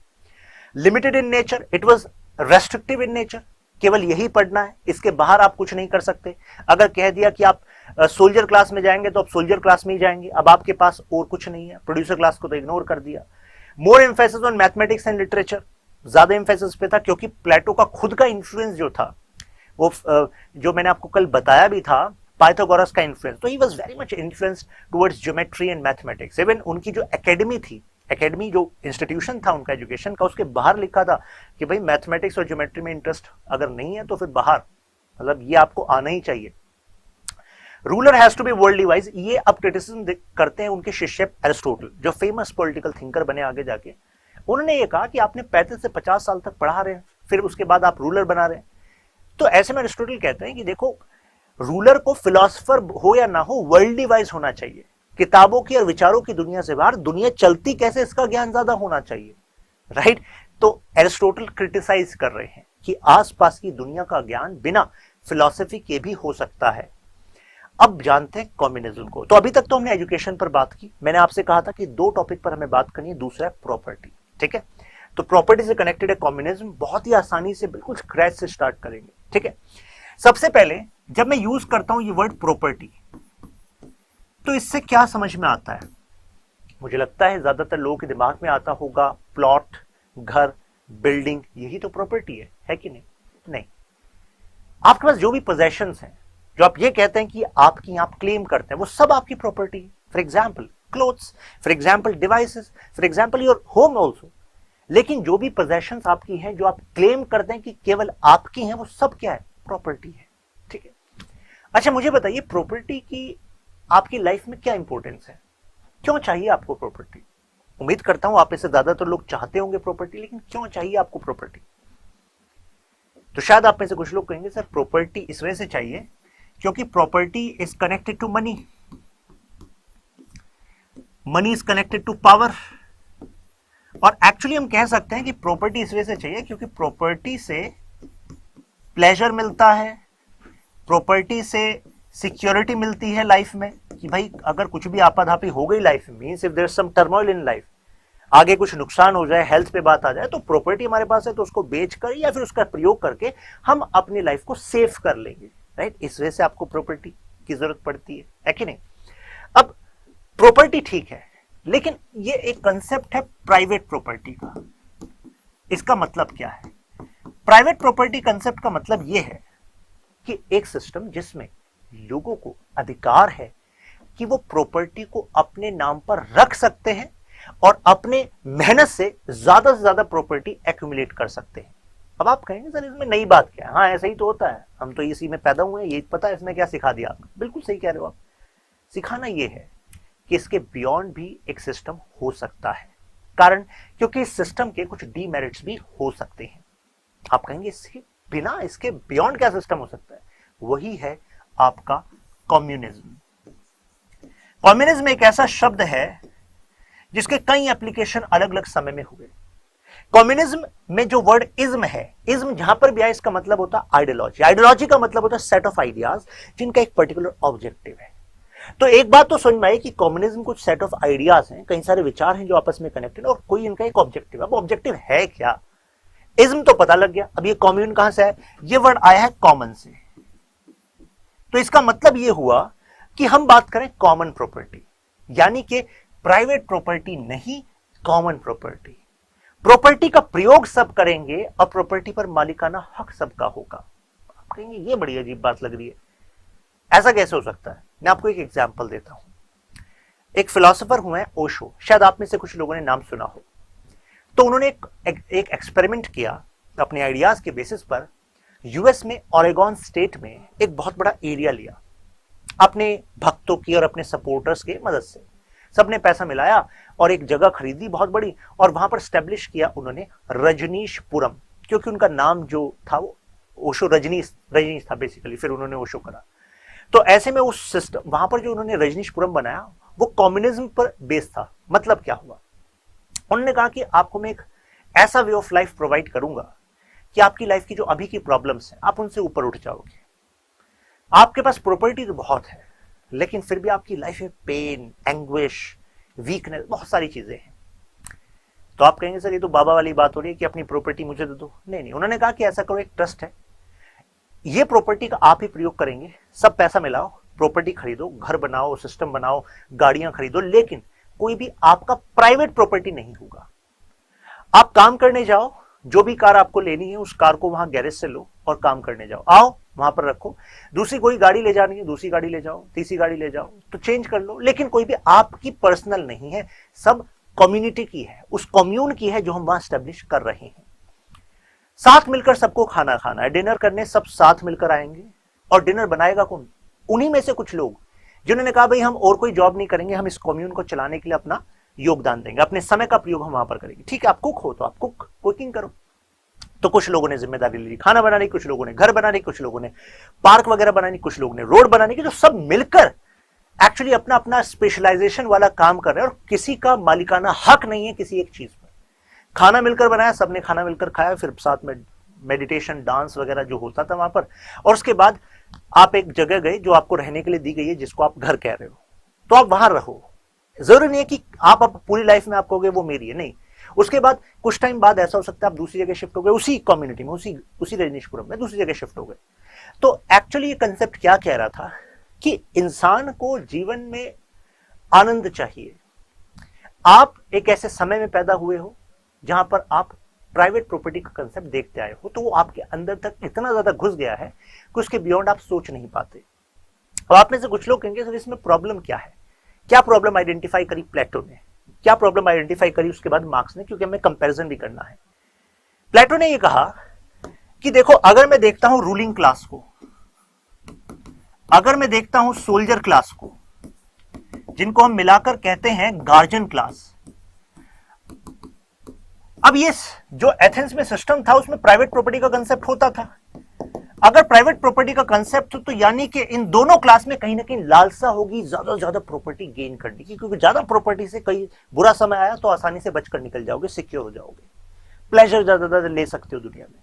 Limited in nature, it was restrictive in nature, केवल यही पढ़ना है, इसके बाहर आप कुछ नहीं कर सकते। अगर कह दिया कि आप सोल्जर क्लास में जाएंगे तो आप सोल्जर क्लास में ही जाएंगे, अब आपके पास और कुछ नहीं है। प्रोड्यूसर क्लास को तो इग्नोर कर दिया। More emphasis on mathematics and literature, ज्यादा एम्फेसिस पे था, क्योंकि प्लेटो का खुद का इन्फ्लुएंस जो था वो जो मैंने आपको कल बताया भी था, पाइथागोरस का इन्फ्लुएंस, तो he was very much influenced towards geometry and mathematics. Even उनकी जो एकेडमी थी, एकेडमी जो इंस्टीट्यूशन था उनका एजुकेशन का, उसके बाहर लिखा था कि भाई मैथमेटिक्स और ज्योमेट्री में इंटरेस्ट अगर नहीं है तो फिर बाहर, मतलब ये आपको आना ही चाहिए। Ruler has to be worldly wise, ये अब क्रिटिसिज्म करते हैं उनके शिष्य एरिस्टोटल, जो फेमस पॉलिटिकल थिंकर बने आगे जाके। उन्होंने ये कहा कि आपने 35 से 50 साल तक पढ़ा रहे हैं, फिर उसके बाद आप रूलर बना रहे हैं। तो ऐसे में एरिस्टोटल कहते हैं कि देखो, रूलर को फिलोसफर हो या ना हो वर्ल्डली वाइज होना चाहिए, किताबों की और विचारों की दुनिया से बाहर दुनिया चलती कैसे इसका ज्ञान ज्यादा होना चाहिए, राइट? तो एरिस्टोटल क्रिटिसाइज कर रहे हैं कि आसपास की दुनिया का ज्ञान बिना फिलॉसफी के भी हो सकता है। अब जानते हैं कम्युनिज्म को। तो अभी तक तो हमने एजुकेशन पर बात की। मैंने आपसे कहा था कि 2 टॉपिक पर हमें बात करनी है, दूसरा है प्रॉपर्टी, ठीक है? तो प्रॉपर्टी से कनेक्टेड है कम्युनिज्म, बहुत ही आसानी से बिल्कुल स्क्रैच से स्टार्ट करेंगे, ठीक है? सबसे पहले जब मैं यूज करता हूं ये वर्ड प्रॉपर्टी, तो इससे क्या समझ में आता है? मुझे लगता है ज्यादातर लोगों के दिमाग में आता होगा प्लॉट, घर, बिल्डिंग, यही तो प्रॉपर्टी है कि नहीं? नहीं, आपके पास जो भी पोजेशंस हैं, जो आप ये कहते हैं कि आपकी, आप क्लेम करते हैं, वो सब आपकी प्रॉपर्टी है। For example clothes, for example devices, for example your home also. लेकिन जो भी पोजेशंस आपकी हैं, जो आप क्लेम करते हैं कि केवल आपकी हैं, वो सब क्या है? प्रॉपर्टी है, ठीक है? अच्छा, मुझे बताइए प्रॉपर्टी की आपकी लाइफ में क्या इंपॉर्टेंस है? क्यों चाहिए आपको प्रॉपर्टी? उम्मीद करता हूं आप में से ज्यादातर लोग चाहते होंगे प्रॉपर्टी, लेकिन क्यों चाहिए आपको प्रॉपर्टी? तो शायद आप में से कुछ लोग कहेंगे सर प्रॉपर्टी इस वजह से चाहिए क्योंकि property is connected to money, money is connected to power. और एक्चुअली हम कह सकते हैं कि प्रॉपर्टी इस वजह से चाहिए क्योंकि प्रॉपर्टी से प्लेजर मिलता है, प्रॉपर्टी से सिक्योरिटी मिलती है लाइफ में, कि भाई अगर कुछ भी आपाधापी हो गई लाइफ में, means if there is some turmoil in life, आगे कुछ नुकसान हो जाए, हेल्थ पे बात आ जाए, तो प्रॉपर्टी हमारे पास है तो उसको बेचकर या फिर उसका प्रयोग करके हम अपनी लाइफ को सेफ कर लेंगे, राइट? इस वजह से आपको प्रॉपर्टी की जरूरत पड़ती है कि नहीं? अब प्रॉपर्टी ठीक है, लेकिन ये एक कंसेप्ट है प्राइवेट प्रॉपर्टी का। इसका मतलब क्या है? प्राइवेट प्रॉपर्टी कंसेप्ट का मतलब यह है कि एक सिस्टम जिसमें लोगों को अधिकार है कि वो प्रॉपर्टी को अपने नाम पर रख सकते हैं और अपने मेहनत से ज्यादा प्रॉपर्टी एक्यूमुलेट कर सकते हैं। अब आप कहेंगे सर इसमें नई बात क्या है, हाँ ऐसा ही तो होता है, हम तो इसी में पैदा हुए हैं, ये पता है, इसमें क्या सिखा दिया आपने। बिल्कुल सही कह रहे हो आप। सिखाना ये है कि इसके बियॉन्ड भी एक सिस्टम हो सकता है, कारण क्योंकि इस सिस्टम के कुछ डीमेरिट्स भी हो सकते हैं। आप कहेंगे इसके बिना, इसके बियॉन्ड क्या सिस्टम हो सकता है? वही है आपका कम्युनिज्म। कम्युनिज्म एक ऐसा शब्द है जिसके कई एप्लीकेशन अलग अलग समय में हुए। कम्युनिज्म में जो वर्ड इज्म है, इज्म जहां पर भी आए इसका मतलब होता है आइडियोलॉजी। आइडियोलॉजी का मतलब होता है सेट ऑफ आइडियाज जिनका एक पर्टिकुलर ऑब्जेक्टिव है। तो एक बात तो समझ में आई कि कम्युनिज्म कुछ सेट ऑफ आइडियाज हैं, कई सारे विचार हैं जो आपस में कनेक्टेड, और कोई इनका एक ऑब्जेक्टिव है। अब ऑब्जेक्टिव है क्या? इज्म तो पता लग गया। अब ये कम्यून कहां से है? ये वर्ड आया है कॉमन से। तो इसका मतलब ये हुआ कि हम बात करें कॉमन प्रॉपर्टी, यानी कि प्राइवेट प्रॉपर्टी नहीं, कॉमन प्रॉपर्टी। प्रॉपर्टी का प्रयोग सब करेंगे और प्रॉपर्टी पर मालिकाना हक सबका होगा। आप कहेंगे ये बड़ी अजीब बात लग रही है, ऐसा कैसे हो सकता है? मैं आपको एक एग्जांपल देता हूं। एक फिलोसोफर हुए हैं ओशो, शायद आप में से कुछ लोगों ने नाम सुना हो। तो उन्होंने एक एक्सपेरिमेंट किया अपने आइडियाज के बेसिस पर। यूएस में ओरेगॉन स्टेट में एक बहुत बड़ा एरिया लिया, अपने भक्तों की और अपने सपोर्टर्स के मदद से सबने पैसा मिलाया और एक जगह खरीदी बहुत बड़ी, और वहां पर स्टैब्लिश किया उन्होंने रजनीशपुरम, क्योंकि उनका नाम जो था वो ओशो रजनीश था बेसिकली, फिर उन्होंने ओशो करा। तो ऐसे में उस सिस्टम वहां पर जो उन्होंने रजनीशपुरम बनाया वो कम्युनिज्म पर बेस्ड था। मतलब क्या हुआ? उन्होंने कहा कि आपको मैं एक ऐसा वे ऑफ लाइफ प्रोवाइड करूंगा कि आपकी लाइफ की जो अभी की प्रॉब्लम्स हैं आप उनसे ऊपर उठ जाओगे। आपके पास प्रॉपर्टी तो बहुत है, लेकिन फिर भी आपकी लाइफ में पेन, एंग्विश, वीकनेस, बहुत सारी चीजें हैं। तो आप कहेंगे सर ये तो बाबा वाली बात हो रही है कि अपनी प्रॉपर्टी मुझे दे दो। नहीं, उन्होंने कहा कि ऐसा करो, एक ट्रस्ट है, ये प्रॉपर्टी का आप ही प्रयोग करेंगे, सब पैसा मिलाओ, प्रॉपर्टी खरीदो, घर बनाओ, सिस्टम बनाओ, गाड़ियां खरीदो, लेकिन कोई भी आपका प्राइवेट प्रॉपर्टी नहीं होगा। आप काम करने जाओ, जो भी कार आपको लेनी है उस कार को वहां गैरेज से लो और काम करने जाओ, आओ वहां पर रखो। दूसरी कोई गाड़ी ले जानी है, दूसरी गाड़ी ले जाओ, तीसरी गाड़ी ले जाओ तो चेंज कर लो, लेकिन कोई भी आपकी पर्सनल नहीं है, सब कम्युनिटी की है, उस कम्यून की है जो हम वहां स्टैब्लिश कर रहे हैं। साथ मिलकर सबको खाना खाना है, डिनर करने सब साथ मिलकर आएंगे, और डिनर बनाएगा कौन? उन्हीं में से कुछ लोग जिन्होंने कहा भाई हम और कोई जॉब नहीं करेंगे, हम इस कम्यून को चलाने के लिए अपना योगदान देंगे, अपने समय का प्रयोग हम वहां पर करेंगे। ठीक है, आप कुक हो तो आप कुकिंग करो। तो कुछ लोगों ने जिम्मेदारी ली खाना बनाने की, कुछ लोगों ने घर बनाने की, कुछ लोगों ने पार्क वगैरह बनाने की, कुछ लोगों ने रोड बनाने की। तो सब मिलकर एक्चुअली अपना अपना स्पेशलाइजेशन वाला काम कर रहे हैं, और किसी का मालिकाना हक नहीं है किसी एक चीज पर। खाना मिलकर बनाया, सबने खाना मिलकर खाया, फिर साथ में मेडिटेशन, डांस वगैरह जो होता था वहां पर, और उसके बाद आप एक जगह गए जो आपको रहने के लिए दी गई है, जिसको आप घर कह रहे हो, तो आप वहां रहो। जरूरी नहीं है कि आप पूरी लाइफ में आप कहोगे वो मेरी है, नहीं। उसके बाद कुछ टाइम बाद ऐसा हो सकता है आप दूसरी जगह शिफ्ट हो गए, उसी कम्युनिटी में, उसी रजनीशपुरम में दूसरी जगह शिफ्ट हो गए। तो एक्चुअली ये कंसेप्ट क्या कह रहा था कि इंसान को जीवन में आनंद चाहिए। आप एक ऐसे समय में पैदा हुए हो जहां पर आप प्राइवेट प्रॉपर्टी का कंसेप्ट देखते आए हो, तो वो आपके अंदर तक इतना ज्यादा घुस गया है कि उसके बियॉन्ड आप सोच नहीं पाते। अब आप में से कुछ लोग कहेंगे सर इसमें प्रॉब्लम क्या है? क्या प्रॉब्लम आइडेंटिफाई करी प्लेटो ने, क्या प्रॉब्लम आइडेंटिफाई करी उसके बाद मार्क्स ने, क्योंकि हमें कंपैरिजन भी करना है। प्लेटो ने यह कहा कि देखो, अगर मैं देखता हूं रूलिंग क्लास को, अगर मैं देखता हूं सोल्जर क्लास को, जिनको हम मिलाकर कहते हैं गार्जियन क्लास। अब ये जो एथेंस में सिस्टम था उसमें प्राइवेट प्रॉपर्टी का कंसेप्ट होता था। अगर प्राइवेट प्रॉपर्टी का कंसेप्ट हो तो यानी कि इन दोनों क्लास में कहीं ना कहीं लालसा होगी ज्यादा से ज्यादा प्रॉपर्टी गेन करने की, क्योंकि ज्यादा प्रॉपर्टी से कहीं बुरा समय आया तो आसानी से बचकर निकल जाओगे, सिक्योर हो जाओगे, प्लेजर ज्यादा ले सकते हो दुनिया में।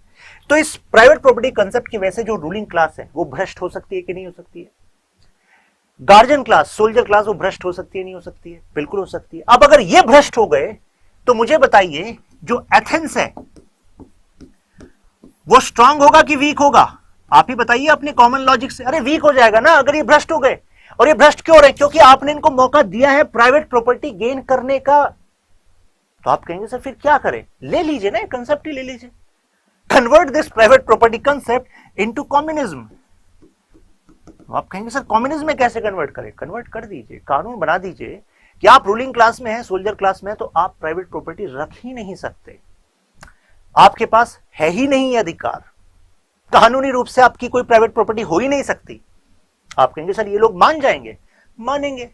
तो इस प्राइवेट प्रॉपर्टी कंसेप्ट की वजह से जो रूलिंग क्लास है वो भ्रष्ट हो सकती है कि नहीं हो सकती है? गार्जियन क्लास, सोल्जर क्लास, वो भ्रष्ट हो सकती है नहीं हो सकती है? बिल्कुल हो सकती है। अब अगर ये भ्रष्ट हो गए तो मुझे बताइए जो एथेंस है वो स्ट्रांग होगा कि वीक होगा? आप ही बताइए अपने कॉमन लॉजिक से। अरे वीक हो जाएगा ना अगर ये भ्रष्ट हो गए। और ये भ्रष्ट क्यों रहे? क्योंकि आपने इनको मौका दिया है प्राइवेट प्रॉपर्टी गेन करने का। तो आप कहेंगे सर फिर क्या करें? ले लीजिए ना, कंसेप्ट ही ले लीजिए, convert this private property concept into communism. आप कहेंगे सर कम्युनिज्म में कैसे कन्वर्ट करें? कन्वर्ट कर दीजिए, कानून बना दीजिए कि आप रूलिंग क्लास में हैं, सोल्जर क्लास में है, तो आप प्राइवेट प्रॉपर्टी रख ही नहीं सकते। आपके पास है ही नहीं ये अधिकार, कानूनी रूप से आपकी कोई प्राइवेट प्रॉपर्टी हो ही नहीं सकती। आप कहेंगे सर ये लोग मान जाएंगे, मानेंगे।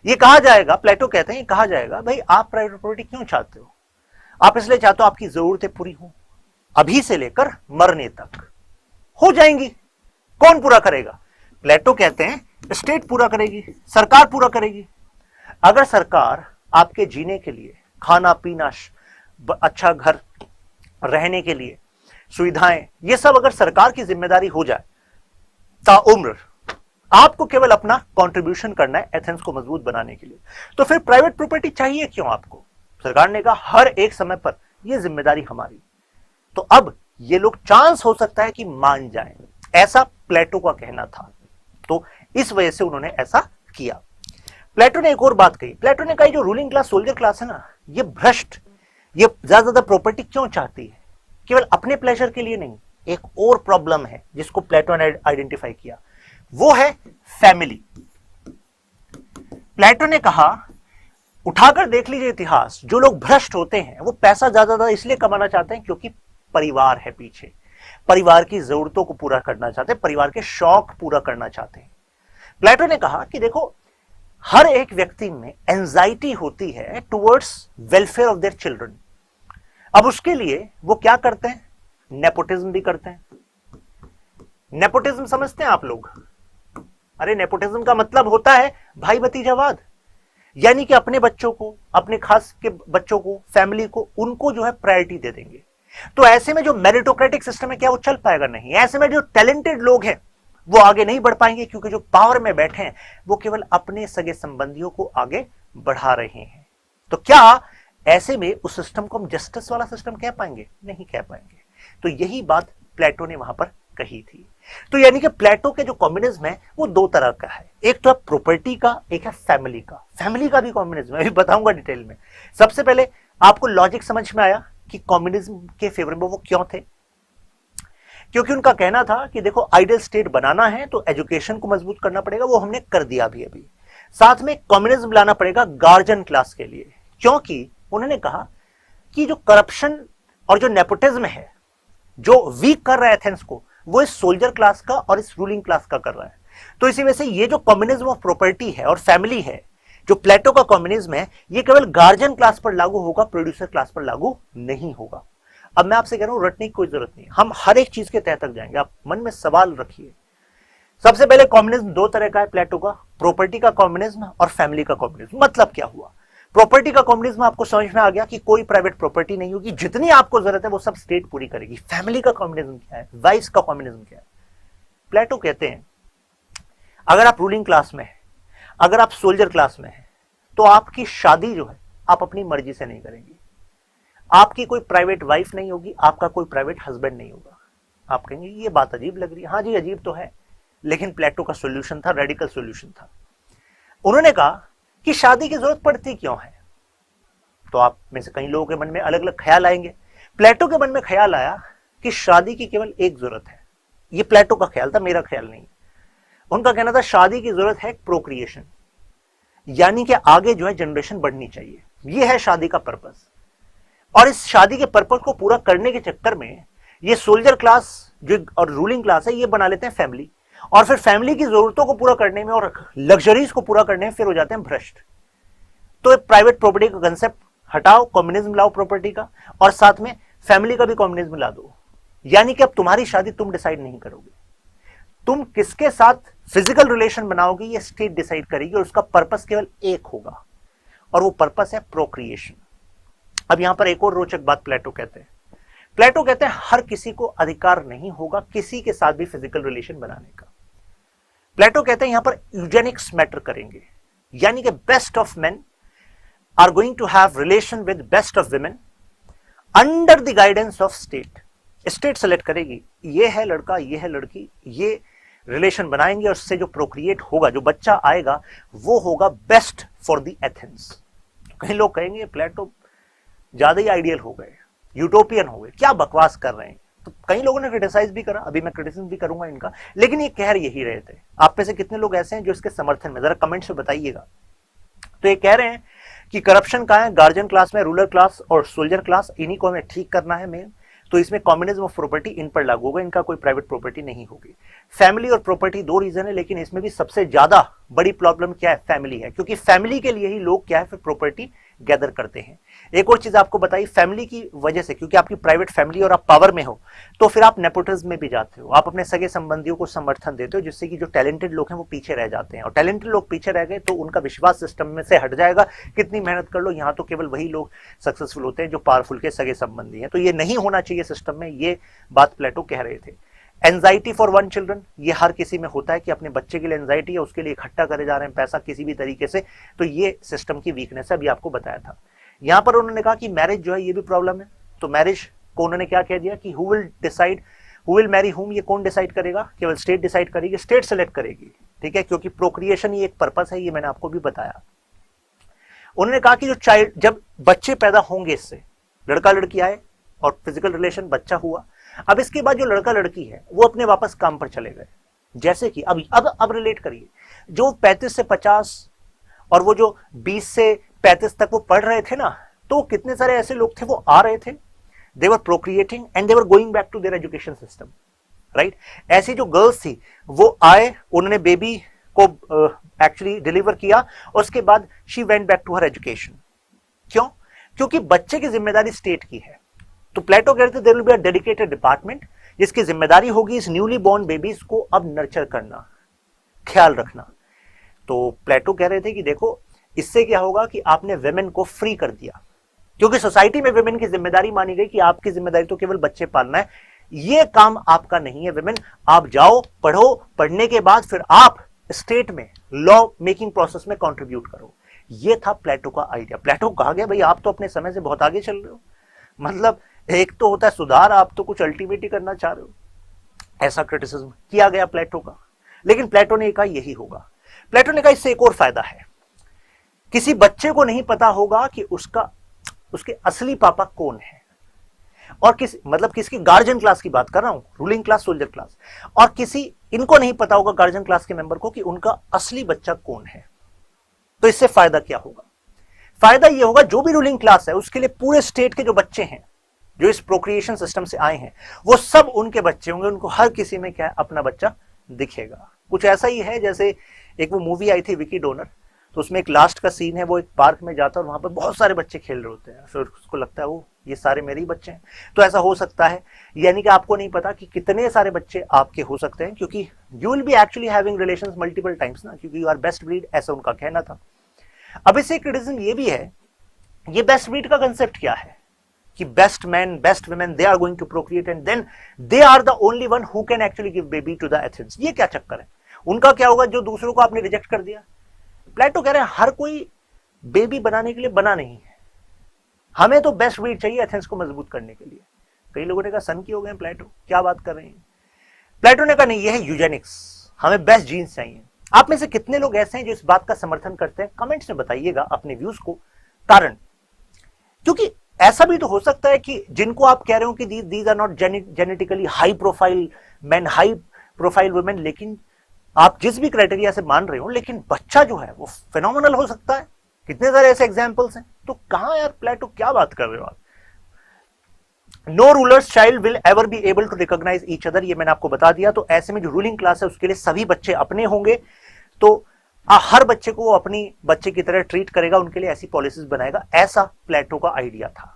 ये कहा जाएगा, प्लेटो कहते हैं, ये कहा जाएगा भाई आप प्राइवेट प्रॉपर्टी क्यों चाहते हो? आप इसलिए चाहते हो आपकी जरूरतें पूरी हो, अभी से लेकर मरने तक हो जाएंगी। कौन पूरा करेगा? प्लेटो कहते हैं स्टेट पूरा करेगी, सरकार पूरा करेगी। अगर सरकार आपके जीने के लिए, खाना पीना, अच्छा घर, रहने के लिए सुविधाएं, ये सब अगर सरकार की जिम्मेदारी हो जाए, ताउम्र आपको केवल अपना कंट्रीब्यूशन करना है एथेंस को मजबूत बनाने के लिए, तो फिर प्राइवेट प्रॉपर्टी चाहिए क्यों आपको? सरकार ने कहा हर एक समय पर यह जिम्मेदारी हमारी। तो अब ये लोग चांस हो सकता है कि मान जाएं, ऐसा प्लेटो का कहना था। तो इस वजह से उन्होंने ऐसा किया। प्लेटो ने एक और बात कही। प्लेटो ने कहा जो रूलिंग क्लास, सोल्जर क्लास है ना, ये भ्रष्ट, ये ज्यादा प्रॉपर्टी क्यों चाहती है? केवल अपने प्लेजर के लिए नहीं, एक और प्रॉब्लम है जिसको प्लेटो ने आइडेंटिफाई किया, वो है फैमिली। प्लेटो ने कहा उठाकर देख लीजिए इतिहास, जो लोग भ्रष्ट होते हैं वो पैसा ज्यादा इसलिए कमाना चाहते हैं क्योंकि परिवार है पीछे, परिवार की जरूरतों को पूरा करना चाहते हैं, परिवार के शौक पूरा करना चाहते हैं। प्लेटो ने कहा कि देखो हर एक व्यक्ति में एंजाइटी होती है towards welfare of their children. अब उसके लिए वो क्या करते हैं? नेपोटिज्म भी करते हैं। नेपोटिज्म समझते हैं आप लोग? अरे नेपोटिज्म का मतलब होता है भाई भतीजावाद, यानी कि अपने बच्चों को, अपने खास के बच्चों को, फैमिली को, उनको जो है प्रायोरिटी दे देंगे। तो ऐसे में जो मेरिटोक्रेटिक सिस्टम है क्या वो चल पाएगा? नहीं। ऐसे में जो टैलेंटेड लोग हैं वो आगे नहीं बढ़ पाएंगे, क्योंकि जो पावर में बैठे हैं वो केवल अपने सगे संबंधियों को आगे बढ़ा रहे हैं। तो क्या ऐसे में उस सिस्टम को हम जस्टिस वाला सिस्टम कह पाएंगे? नहीं कह पाएंगे। तो यही बात प्लेटो ने वहां पर कही थी। तो यानी कि प्लेटो के जो कम्युनिज्म है वो दो तरह का है, एक तो है प्रॉपर्टी का, एक है फैमिली का। फैमिली का भी कम्युनिज्म है, अभी बताऊंगा डिटेल में। सबसे पहले आपको लॉजिक समझ में आया कि कम्युनिज्म के फेवर में वो क्यों थे? क्योंकि उनका कहना था कि देखो आइडियल स्टेट बनाना है तो एजुकेशन को मजबूत करना पड़ेगा, वो हमने कर दिया अभी। साथ में कम्युनिज्म लाना पड़ेगा गार्जियन क्लास के लिए, क्योंकि उन्होंने कहा कि जो करप्शन और जो नेपोटिज्म है जो वीक कर रहा है एथेंस को, वो इस सोल्जर क्लास का और इस रूलिंग क्लास का कर रहा है। तो इसी वजह से ये जो कम्युनिज्म ऑफ प्रॉपर्टी है और फैमिली है, जो प्लेटो का कम्युनिज्म है, ये केवल गार्जियन क्लास पर लागू होगा, प्रोड्यूसर क्लास पर लागू नहीं होगा। अब मैं आपसे कह रहा हूं रटने की कोई जरूरत नहीं, हम हर एक चीज के तह तक जाएंगे। आप मन में सवाल रखिए। सबसे पहले कम्युनिज्म दो तरह का है प्लेटो का, प्रॉपर्टी का कम्युनिज्म और फैमिली का कम्युनिज्म। मतलब क्या हुआ? प्रॉपर्टी का कम्युनिज्म आपको समझ में आ गया कि कोई प्राइवेट प्रॉपर्टी नहीं होगी, जितनी आपको जरूरत है वो सब स्टेट पूरी करेगी। फैमिली का कम्युनिज्म क्या है? वाइस का कम्युनिज्म क्या है? प्लेटो कहते हैं अगर आप रूलिंग क्लास में है, अगर आप सोल्जर क्लास में है, तो आपकी शादी जो है आप अपनी मर्जी से नहीं करेंगे। आपकी कोई प्राइवेट वाइफ नहीं होगी, आपका कोई प्राइवेट हस्बैंड नहीं होगा। आप कहेंगे ये बात अजीब लग रही है। हाँ जी अजीब तो है, लेकिन प्लेटो का सॉल्यूशन था, रेडिकल सॉल्यूशन था। उन्होंने कहा कि शादी की जरूरत पड़ती क्यों है? तो आप में से कई लोगों के मन में अलग अलग ख्याल आएंगे। प्लेटो के मन में ख्याल आया कि शादी की केवल एक जरूरत है। ये प्लेटो का ख्याल था, मेरा ख्याल नहीं। उनका कहना था शादी की जरूरत है प्रोक्रिएशन, यानी कि आगे जो है जनरेशन बढ़नी चाहिए, ये है शादी का पर्पस। और इस शादी के पर्पस को पूरा करने के चक्कर में ये सोल्जर क्लास जो और रूलिंग क्लास है ये बना लेते हैं फैमिली, और फिर फैमिली की जरूरतों को पूरा करने में और लग्जरीज को पूरा करने में फिर हो जाते हैं भ्रष्ट। तो प्राइवेट प्रॉपर्टी का कंसेप्ट हटाओ, कम्युनिज्म लाओ प्रॉपर्टी का, और साथ में फैमिली का भी कम्युनिज्म ला दो। यानी कि अब तुम्हारी शादी तुम डिसाइड नहीं करोगे, तुम किसके साथ फिजिकल रिलेशन बनाओगे ये स्टेट डिसाइड करेगी, और उसका पर्पस केवल एक होगा, और वो पर्पस है प्रोक्रिएशन। अब यहां पर एक और रोचक बात प्लेटो कहते हैं। प्लेटो कहते हैं हर किसी को अधिकार नहीं होगा किसी के साथ भी फिजिकल रिलेशन बनाने का। प्लेटो कहते हैं यहां पर यूजेनिक्स मैटर करेंगे, यानी कि best of men are going to have relation with best of women under the guidance of state. State select करेगी, ये है लड़का, ये है लड़की, ये रिलेशन बनाएंगे, और उससे जो प्रोक्रिएट होगा, जो बच्चा आएगा, वो होगा बेस्ट फॉर द एथेंस। कई लोग कहेंगे प्लेटो ज्यादा ही आइडियल हो गए, यूटोपियन हो गए, क्या बकवास कर रहे हैं। तो कई लोगों ने क्रिटिसाइज भी करा, अभी मैं क्रिटिसिज्म भी करूंगा इनका, लेकिन ये कह यही रहे थे। आप में से कितने लोग ऐसे हैं जो इसके समर्थन में, जरा कमेंट्स में बताइएगा। तो ये कह रहे हैं कि करप्शन कहाँ है? गार्जियन क्लास में, रूलर क्लास और सोल्जर क्लास, इन्हीं को हमें ठीक करना है मेन। तो इसमें कम्युनिज्म ऑफ प्रॉपर्टी इन पर लागू होगा, इनका कोई प्राइवेट प्रॉपर्टी नहीं होगी। फैमिली और प्रॉपर्टी दो रीजन है, लेकिन इसमें भी सबसे ज्यादा बड़ी प्रॉब्लम क्या है, फैमिली है, क्योंकि फैमिली के लिए ही लोग क्या है फिर प्रॉपर्टी गैदर करते हैं। एक और चीज आपको बताई, फैमिली की वजह से, क्योंकि आपकी प्राइवेट फैमिली और आप पावर में हो, तो फिर आप नेपोटिज्म में भी जाते हो, आप अपने सगे संबंधियों को समर्थन देते हो, जिससे कि जो टैलेंटेड लोग हैं वो पीछे रह जाते हैं, और टैलेंटेड लोग पीछे रह गए तो उनका विश्वास सिस्टम में से हट जाएगा। कितनी मेहनत कर लो, यहाँ तो केवल वही लोग सक्सेसफुल होते हैं जो पावरफुल के सगे संबंधी हैं। तो ये नहीं होना चाहिए सिस्टम में, ये बात प्लेटो कह रहे थे। एंजाइटी फॉर वन चिल्ड्रन, ये हर किसी में होता है कि अपने बच्चे के लिए एंजाइटी है, उसके लिए इकट्ठा करे जा रहे हैं पैसा किसी भी तरीके से, तो ये सिस्टम की वीकनेस है, अभी आपको बताया था। यहां पर उन्होंने कहा कि मैरिज जो है ये भी प्रॉब्लम है, तो मैरिज को उन्होंने क्या कह दिया कि who will decide, who will marry हुम, ये कौन डिसाइड करेगा, केवल स्टेट डिसाइड करेगी, स्टेट सेलेक्ट करेगी, ठीक है, क्योंकि प्रोक्रिएशन ही एक पर्पस है, ये मैंने आपको भी बताया। उन्होंने कहा कि जो चाइल्ड, जब बच्चे पैदा होंगे, इससे लड़का लड़की आए और फिजिकल रिलेशन बच्चा हुआ, अब इसके बाद जो लड़का लड़की है वो अपने वापस काम पर चले गए, जैसे कि अब रिलेट करिए, जो 35 से 50 और वो जो 20 से 35 तक वो पढ़ रहे थे ना, तो कितने सारे ऐसे लोग थे वो आ रहे थे, they were procreating and they were going back to their education system, right. ऐसी जो गर्ल्स थी वो आए, उन्होंने बेबी को एक्चुअली डिलीवर किया, उसके बाद she went back to her education. क्यों? क्योंकि बच्चे की जिम्मेदारी स्टेट की है। तो प्लेटो कहते थे there will be a dedicated department जिसकी जिम्मेदारी होगी इस न्यूली बॉर्न बेबीज को अब नर्चर करना, ख्याल रखना। तो प्लेटो कह रहे थे कि देखो इससे क्या होगा कि आपने वेमेन को फ्री कर दिया, क्योंकि सोसाइटी में वेमेन की जिम्मेदारी मानी गई कि आपकी जिम्मेदारी तो केवल बच्चे पालना है, ये काम आपका नहीं है वेमेन, आप जाओ पढ़ो, पढ़ने के बाद फिर आप स्टेट में लॉ मेकिंग प्रोसेस में कंट्रीब्यूट करो। ये था प्लेटो का आइडिया। प्लेटो कहा गया भाई आप तो अपने समय से बहुत आगे चल रहे हो, मतलब एक तो होता है सुधार, आप तो कुछ अल्टीमेट ही करना चाह रहे हो, ऐसा क्रिटिसिज्म किया गया प्लेटो का। लेकिन प्लेटो ने कहा यही होगा। प्लेटो ने कहा इससे एक और फायदा है, किसी बच्चे को नहीं पता होगा कि उसके असली पापा कौन है, और किसकी गार्जियन क्लास की बात कर रहा हूं, रूलिंग क्लास, सोल्जर क्लास, और इनको नहीं पता होगा गार्जियन क्लास के मेंबर को कि उनका असली बच्चा कौन है। तो इससे फायदा क्या होगा? फायदा यह होगा जो भी रूलिंग क्लास है उसके लिए पूरे स्टेट के जो बच्चे हैं जो इस प्रोक्रिएशन सिस्टम से आए हैं वो सब उनके बच्चे होंगे, उनको हर किसी में क्या है अपना बच्चा दिखेगा। कुछ ऐसा ही है जैसे एक वो मूवी आई थी विकी डोनर, तो उसमें एक लास्ट का सीन है, वो एक पार्क में जाता है और वहां पर बहुत सारे बच्चे खेल रहे होते हैं, फिर उसको लगता है वो ये सारे मेरे ही बच्चे हैं। तो ऐसा हो सकता है, यानी कि आपको नहीं पता कि कितने सारे बच्चे आपके हो सकते हैं, क्योंकि you will be actually having relations multiple times ना, क्योंकि यू आर बेस्ट ब्रीड, ऐसा उनका कहना था। अब इससे क्रिटिसिज्म ये भी है, ये बेस्ट ब्रीड का कंसेप्ट क्या है कि best man best women they are going to procreate and then they are the only one who can actually give baby to the Athens. ये क्या चक्कर है? उनका क्या होगा जो दूसरों को आपने रिजेक्ट कर दिया? प्लेटो कह रहे हैं हर कोई बेबी बनाने के लिए बना नहीं है, हमें तो बेस्ट ब्रीड चाहिए एथेंस को मजबूत करने के लिए। कई लोगों ने कहा सन की हो गए प्लेटो, क्या बात कर रहे हैं? प्लेटो ने कहा नहीं, ये है यूजेनिक्स, हमें बेस्ट जीन्स चाहिए। आप में से कितने लोग ऐसे हैं जो इस बात का समर्थन करते हैं? कमेंट्स में बताइएगा अपने व्यूज को। कारण, क्योंकि ऐसा भी तो हो सकता है कि जिनको आप कह रहे हो कि these are not genetically high profile man, high profile women, लेकिन आप जिस भी क्राइटेरिया से मान रहे हो, लेकिन बच्चा जो है वो फिनोमिनल हो सकता है। कितने सारे ऐसे एग्जांपल्स हैं। तो कहां यार प्लेटो क्या बात कर रहे हो आप? No ruler's child will ever be able to recognise each other, ये मैंने आपको बता दिया। तो ऐसे में जो रूलिंग क्लास है उसके लिए सभी बच्चे अपने होंगे, तो हर बच्चे को वो अपनी बच्चे की तरह ट्रीट करेगा, उनके लिए ऐसी पॉलिसीज बनाएगा। ऐसा प्लेटो का आइडिया था।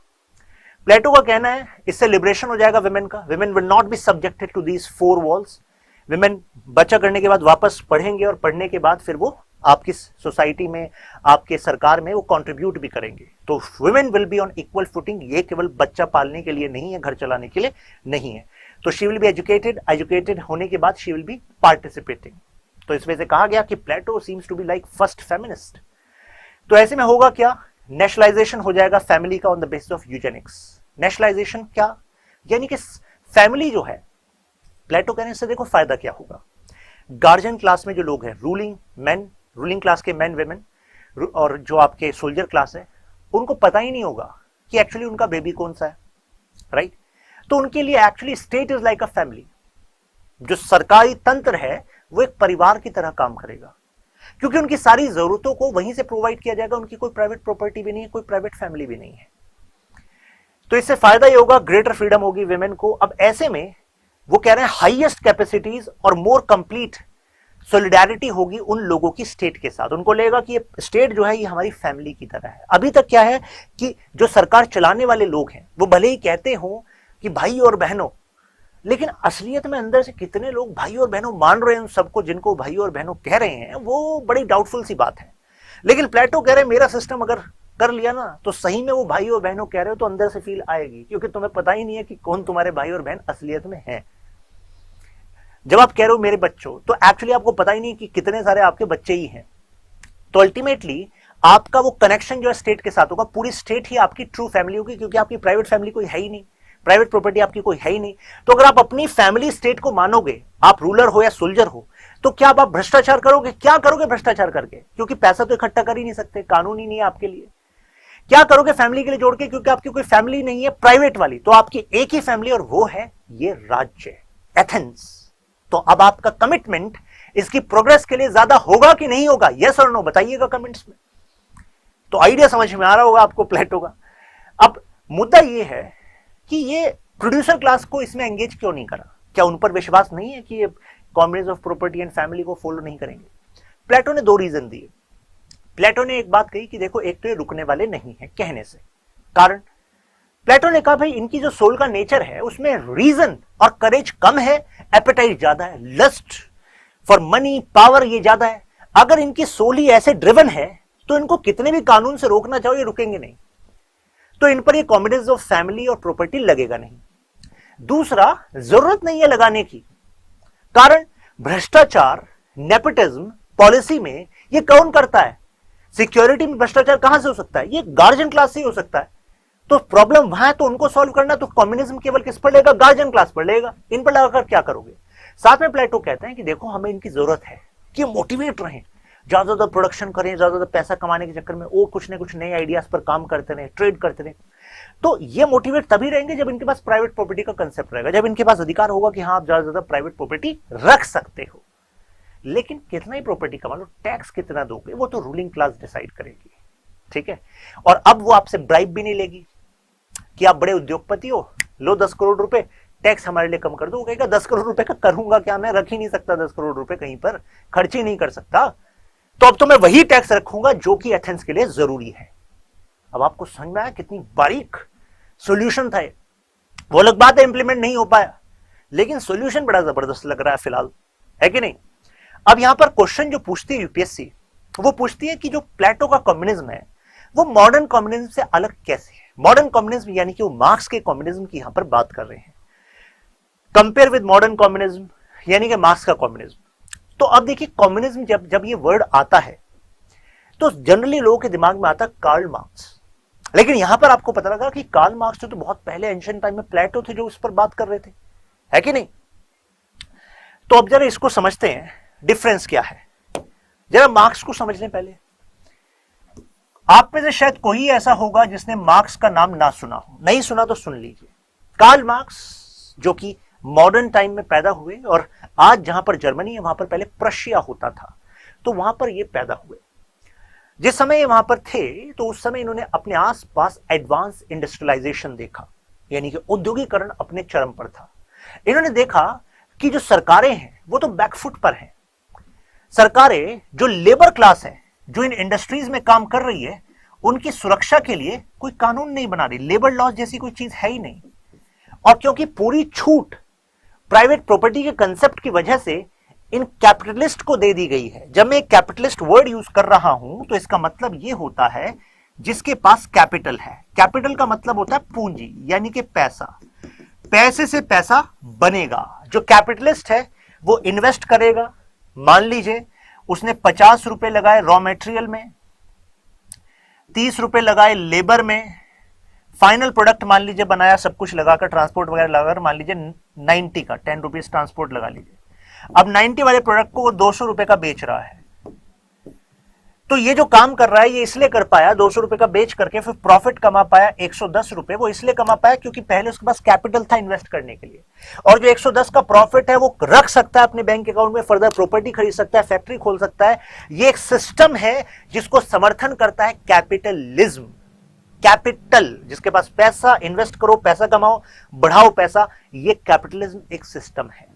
प्लेटो का कहना है इससे लिबरेशन हो जाएगा विमेन का, women will not be subjected to these four walls. Women बच्चा करने के बाद वापस पढ़ेंगे और पढ़ने के बाद फिर वो आपकी सोसाइटी में, आपके सरकार में वो कंट्रीब्यूट भी करेंगे। तो women will be on equal footing, ये केवल बच्चा पालने के लिए नहीं है, घर चलाने के लिए नहीं है। तो she will be educated, educated होने के बाद शी विल बी पार्टिसिपेटिंग। तो इस वजह से कहा गया कि Plato seems to be like first feminist. तो ऐसे में होगा क्या? नेशनलाइजेशन हो जाएगा फैमिली का on the basis of Eugenix. Nationalisation क्या? यानी कि फैमिली जो है, प्लेटो कहने से देखो फायदा क्या होगा। गार्जियन क्लास में जो लोग हैं, रूलिंग मैन, रूलिंग क्लास के मैन वेमेन, और जो आपके सोल्जर क्लास है, उनको पता ही नहीं होगा कि एक्चुअली उनका बेबी कौन सा है, राइट। तो उनके लिए actually state is like a family. जो सरकारी तंत्र है वो एक परिवार की तरह काम करेगा, क्योंकि उनकी सारी जरूरतों को वहीं से प्रोवाइड किया जाएगा। उनकी कोई प्राइवेट प्रॉपर्टी भी नहीं है, कोई प्राइवेट फैमिली भी नहीं है। तो इससे फायदा ये होगा, ग्रेटर फ्रीडम होगी वेमेन को। अब ऐसे में वो कह रहे हैं हाईएस्ट कैपेसिटीज और मोर कंप्लीट सॉलिडारिटी होगी उन लोगों की स्टेट के साथ। उनको लगेगा कि ये स्टेट जो है ये हमारी फैमिली की तरह है। अभी तक क्या है कि जो सरकार चलाने वाले लोग हैं वो भले ही कहते हो कि भाई और बहनों, लेकिन असलियत में अंदर से कितने लोग भाई और बहनों मान रहे हैं उन सबको जिनको भाई और बहनों कह रहे हैं, वो बड़ी डाउटफुल सी बात है। लेकिन प्लेटो कह रहे हैं मेरा सिस्टम अगर कर लिया ना तो सही में वो भाई और बहनों कह रहे हो तो अंदर से फील आएगी, क्योंकि तुम्हें पता ही नहीं है कि कौन तुम्हारे भाई और बहन असलियत में है। जब आप कह रहे हो मेरे बच्चों, तो एक्चुअली आपको पता ही नहीं कि कितने सारे आपके बच्चे ही हैं। तो अल्टीमेटली आपका वो कनेक्शन जो है स्टेट के साथ होगा, पूरी स्टेट ही आपकी ट्रू फैमिली होगी, क्योंकि आपकी प्राइवेट फैमिली कोई है ही नहीं, प्राइवेट प्रॉपर्टी आपकी कोई है ही नहीं। तो अगर आप अपनी फैमिली स्टेट को मानोगे, आप रूलर हो या सोल्जर हो, तो क्या आप भ्रष्टाचार करोगे? क्या करोगे भ्रष्टाचार करके? क्योंकि पैसा तो इकट्ठा कर ही नहीं सकते, कानून ही नहीं है आपके लिए। क्या करोगे फैमिली के लिए जोड़ के? क्योंकि आपकी कोई फैमिली नहीं है प्राइवेट वाली, तो आपकी एक ही फैमिली और वो है ये राज्य एथेंस। तो अब आपका कमिटमेंट इसकी प्रोग्रेस के लिए ज्यादा होगा कि नहीं होगा? यस और नो बताइएगा कमेंट्स में। तो आइडिया समझ में आ रहा होगा आपको प्लेटो का। अब मुद्दा ये है कि ये प्रोड्यूसर क्लास को इसमें एंगेज क्यों नहीं करा? क्या उन पर विश्वास नहीं है कि ये comrades of property and family को फॉलो नहीं करेंगे? प्लेटो ने दो रीजन दिए। प्लेटो ने एक बात कही कि देखो, एक तो ये रुकने वाले नहीं है कहने से। कारण प्लेटो ने कहा भाई इनकी जो सोल का नेचर है उसमें रीजन और करेज कम है, एपेटाइट ज्यादा है, लस्ट फॉर मनी पावर ये ज्यादा है। अगर इनकी सोल ही ऐसे ड्रिवन है तो इनको कितने भी कानून से रोकना चाहो ये रुकेंगे नहीं। तो इन पर ये कॉमरेड्स ऑफ फैमिली और प्रॉपर्टी लगेगा नहीं। दूसरा, जरूरत नहीं है लगाने की। कारण भ्रष्टाचार, नेपोटिज्म पॉलिसी में ये कौन करता है? सिक्योरिटी में भ्रष्टाचार कहां से हो सकता है? ये गार्जियन क्लास से ही हो सकता है। तो प्रॉब्लम वहां है, तो उनको सॉल्व करना, तो कम्युनिज्म केवल किस पर लेगा? गार्जियन क्लास पर लेगा। इन पर लगाकर क्या करोगे? साथ में प्लेटो कहते हैं कि देखो हमें इनकी जरूरत है कि मोटिवेट रहें, ज्यादा प्रोडक्शन करें, ज्यादा पैसा कमाने के चक्कर में वो कुछ न कुछ नए आइडियाज पर काम करते रहे, ट्रेड करते रहे। तो ये मोटिवेट तभी रहेंगे जब इनके पास प्राइवेट प्रॉपर्टी का कंसेप्ट रहेगा, जब इनके पास अधिकार होगा कि हाँ आप ज्यादा प्राइवेट प्रॉपर्टी रख सकते हो। लेकिन कितना ही प्रॉपर्टी कमा लो, टैक्स कितना दोगे, वो तो रूलिंग क्लास डिसाइड करेगी। ठीक है। और अब वो आपसे ब्राइब भी नहीं लेगी कि आप बड़े उद्योगपति हो, लो 10 करोड़ रुपए टैक्स हमारे लिए कम कर दो। वो कहेगा 10 करोड़ रुपए का करूंगा क्या, मैं रख ही नहीं सकता 10 करोड़ रुपए कहीं पर, खर्च ही नहीं कर सकता। तो अब तो मैं वही टैक्स रखूंगा जो कि एथेंस के लिए जरूरी है। अब आपको समझ में आया कितनी बारीक सॉल्यूशन था ये। वो अलग बात है इंप्लीमेंट नहीं हो पाया, लेकिन सॉल्यूशन बड़ा जबरदस्त लग रहा है फिलहाल, है कि नहीं? अब यहां पर क्वेश्चन जो पूछती है यूपीएससी, वो पूछती है कि जो प्लेटो का कम्युनिज्म है वो मॉडर्न कम्युनिज्म से अलग कैसे है। मॉडर्न कम्युनिज्म यानी कि वो मार्क्स के कम्युनिज्म की यहां पर बात कर रहे हैं। कंपेयर विद मॉडर्न कम्युनिज्म यानी कि मार्क्स का कम्युनिज्म। तो अब देखिए कम्युनिज्म जब ये वर्ड आता है तो जनरली लोगों के दिमाग में आता है कार्ल मार्क्स। लेकिन यहां पर आपको पता लगा कि कार्ल मार्क्स तो बहुत पहले एंशिएंट टाइम में प्लेटो थे जो उस पर बात कर रहे थे, है कि नहीं? तो अब जरा इसको समझते हैं डिफरेंस क्या है। जरा मार्क्स को समझ लें पहले। आप में से शायद कोई ऐसा होगा जिसने मार्क्स का नाम ना सुना हो, नहीं सुना तो सुन लीजिए। कार्ल मार्क्स जो कि मॉडर्न टाइम में पैदा हुए, और आज जहां पर जर्मनी है वहां पर पहले प्रशिया होता था, तो वहां पर ये पैदा हुए। जिस समय ये वहां पर थे तो उस समय इन्होंने अपने आसपास एडवांस इंडस्ट्रियलाइजेशन देखा, यानी कि औद्योगिकरण अपने चरम पर था। इन्होंने देखा कि जो सरकारें हैं वो तो बैकफुट पर हैं। सरकारें जो लेबर क्लास है जो इन इंडस्ट्रीज में काम कर रही है उनकी सुरक्षा के लिए कोई कानून नहीं बना रही, लेबर लॉज जैसी कोई चीज है ही नहीं। और क्योंकि पूरी छूट प्राइवेट प्रॉपर्टी के कंसेप्ट की वजह से इन कैपिटलिस्ट को दे दी गई है। जब मैं कैपिटलिस्ट वर्ड यूज कर रहा हूं तो इसका मतलब यह होता है जिसके पास कैपिटल है। कैपिटल का मतलब होता है पूंजी, यानी कि पैसा। पैसे से पैसा बनेगा। जो कैपिटलिस्ट है वो इन्वेस्ट करेगा। मान लीजिए उसने 50 रुपए लगाए रॉ मटेरियल में, 30 रुपए लगाए लेबर में, फाइनल प्रोडक्ट मान लीजिए बनाया, सब कुछ लगाकर ट्रांसपोर्ट वगैरह लगाकर मान लीजिए 90 का 10 रुपीज ट्रांसपोर्ट लगा लीजिए। अब 90 वाले प्रोडक्ट को वो 200 रुपए का बेच रहा है। तो ये जो काम कर रहा है ये इसलिए कर पाया, 200 रुपए का बेच करके फिर प्रॉफिट कमा पाया 110 रुपए। वो इसलिए कमा पाया क्योंकि पहले उसके पास कैपिटल था इन्वेस्ट करने के लिए, और जो 110 का प्रॉफिट है वो रख सकता है अपने बैंक अकाउंट में, फर्दर प्रॉपर्टी खरीद सकता है, फैक्ट्री खोल सकता है। ये एक सिस्टम है जिसको समर्थन करता है कैपिटलिज्म। कैपिटल, जिसके पास पैसा, इन्वेस्ट करो, पैसा कमाओ, बढ़ाओ पैसा, ये कैपिटलिज्म एक सिस्टम है।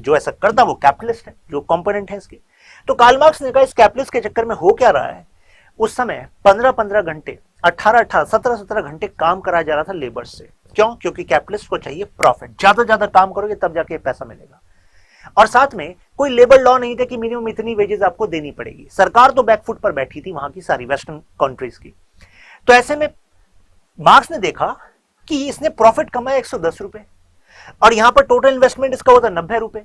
जो ऐसा करता वो कैपिटलिस्ट है, जो कंपोनेंट है इसके। तो कार्ल मार्क्स ने कहा इस कैपिटलिस्ट के चक्कर में हो क्या रहा है, उस समय 15-15 घंटे, 18-18, 17-17 घंटे काम कराया जा रहा था लेबर से। क्यों? क्योंकि कैपिटलिस्ट को चाहिए प्रॉफिट, ज्यादा ज्यादा काम करोगे तब जाके पैसा मिलेगा। और साथ में कोई लेबर लॉ नहीं था कि मिनिमम इतनी वेजेस आपको देनी पड़ेगी। सरकार तो बैकफुट पर बैठी थी वहां की सारी वेस्टर्न कंट्रीज की। तो ऐसे में मार्क्स ने देखा कि इसने प्रॉफिट कमाया 110 रुपए और यहां पर टोटल इन्वेस्टमेंट इसका होता 90 रुपए।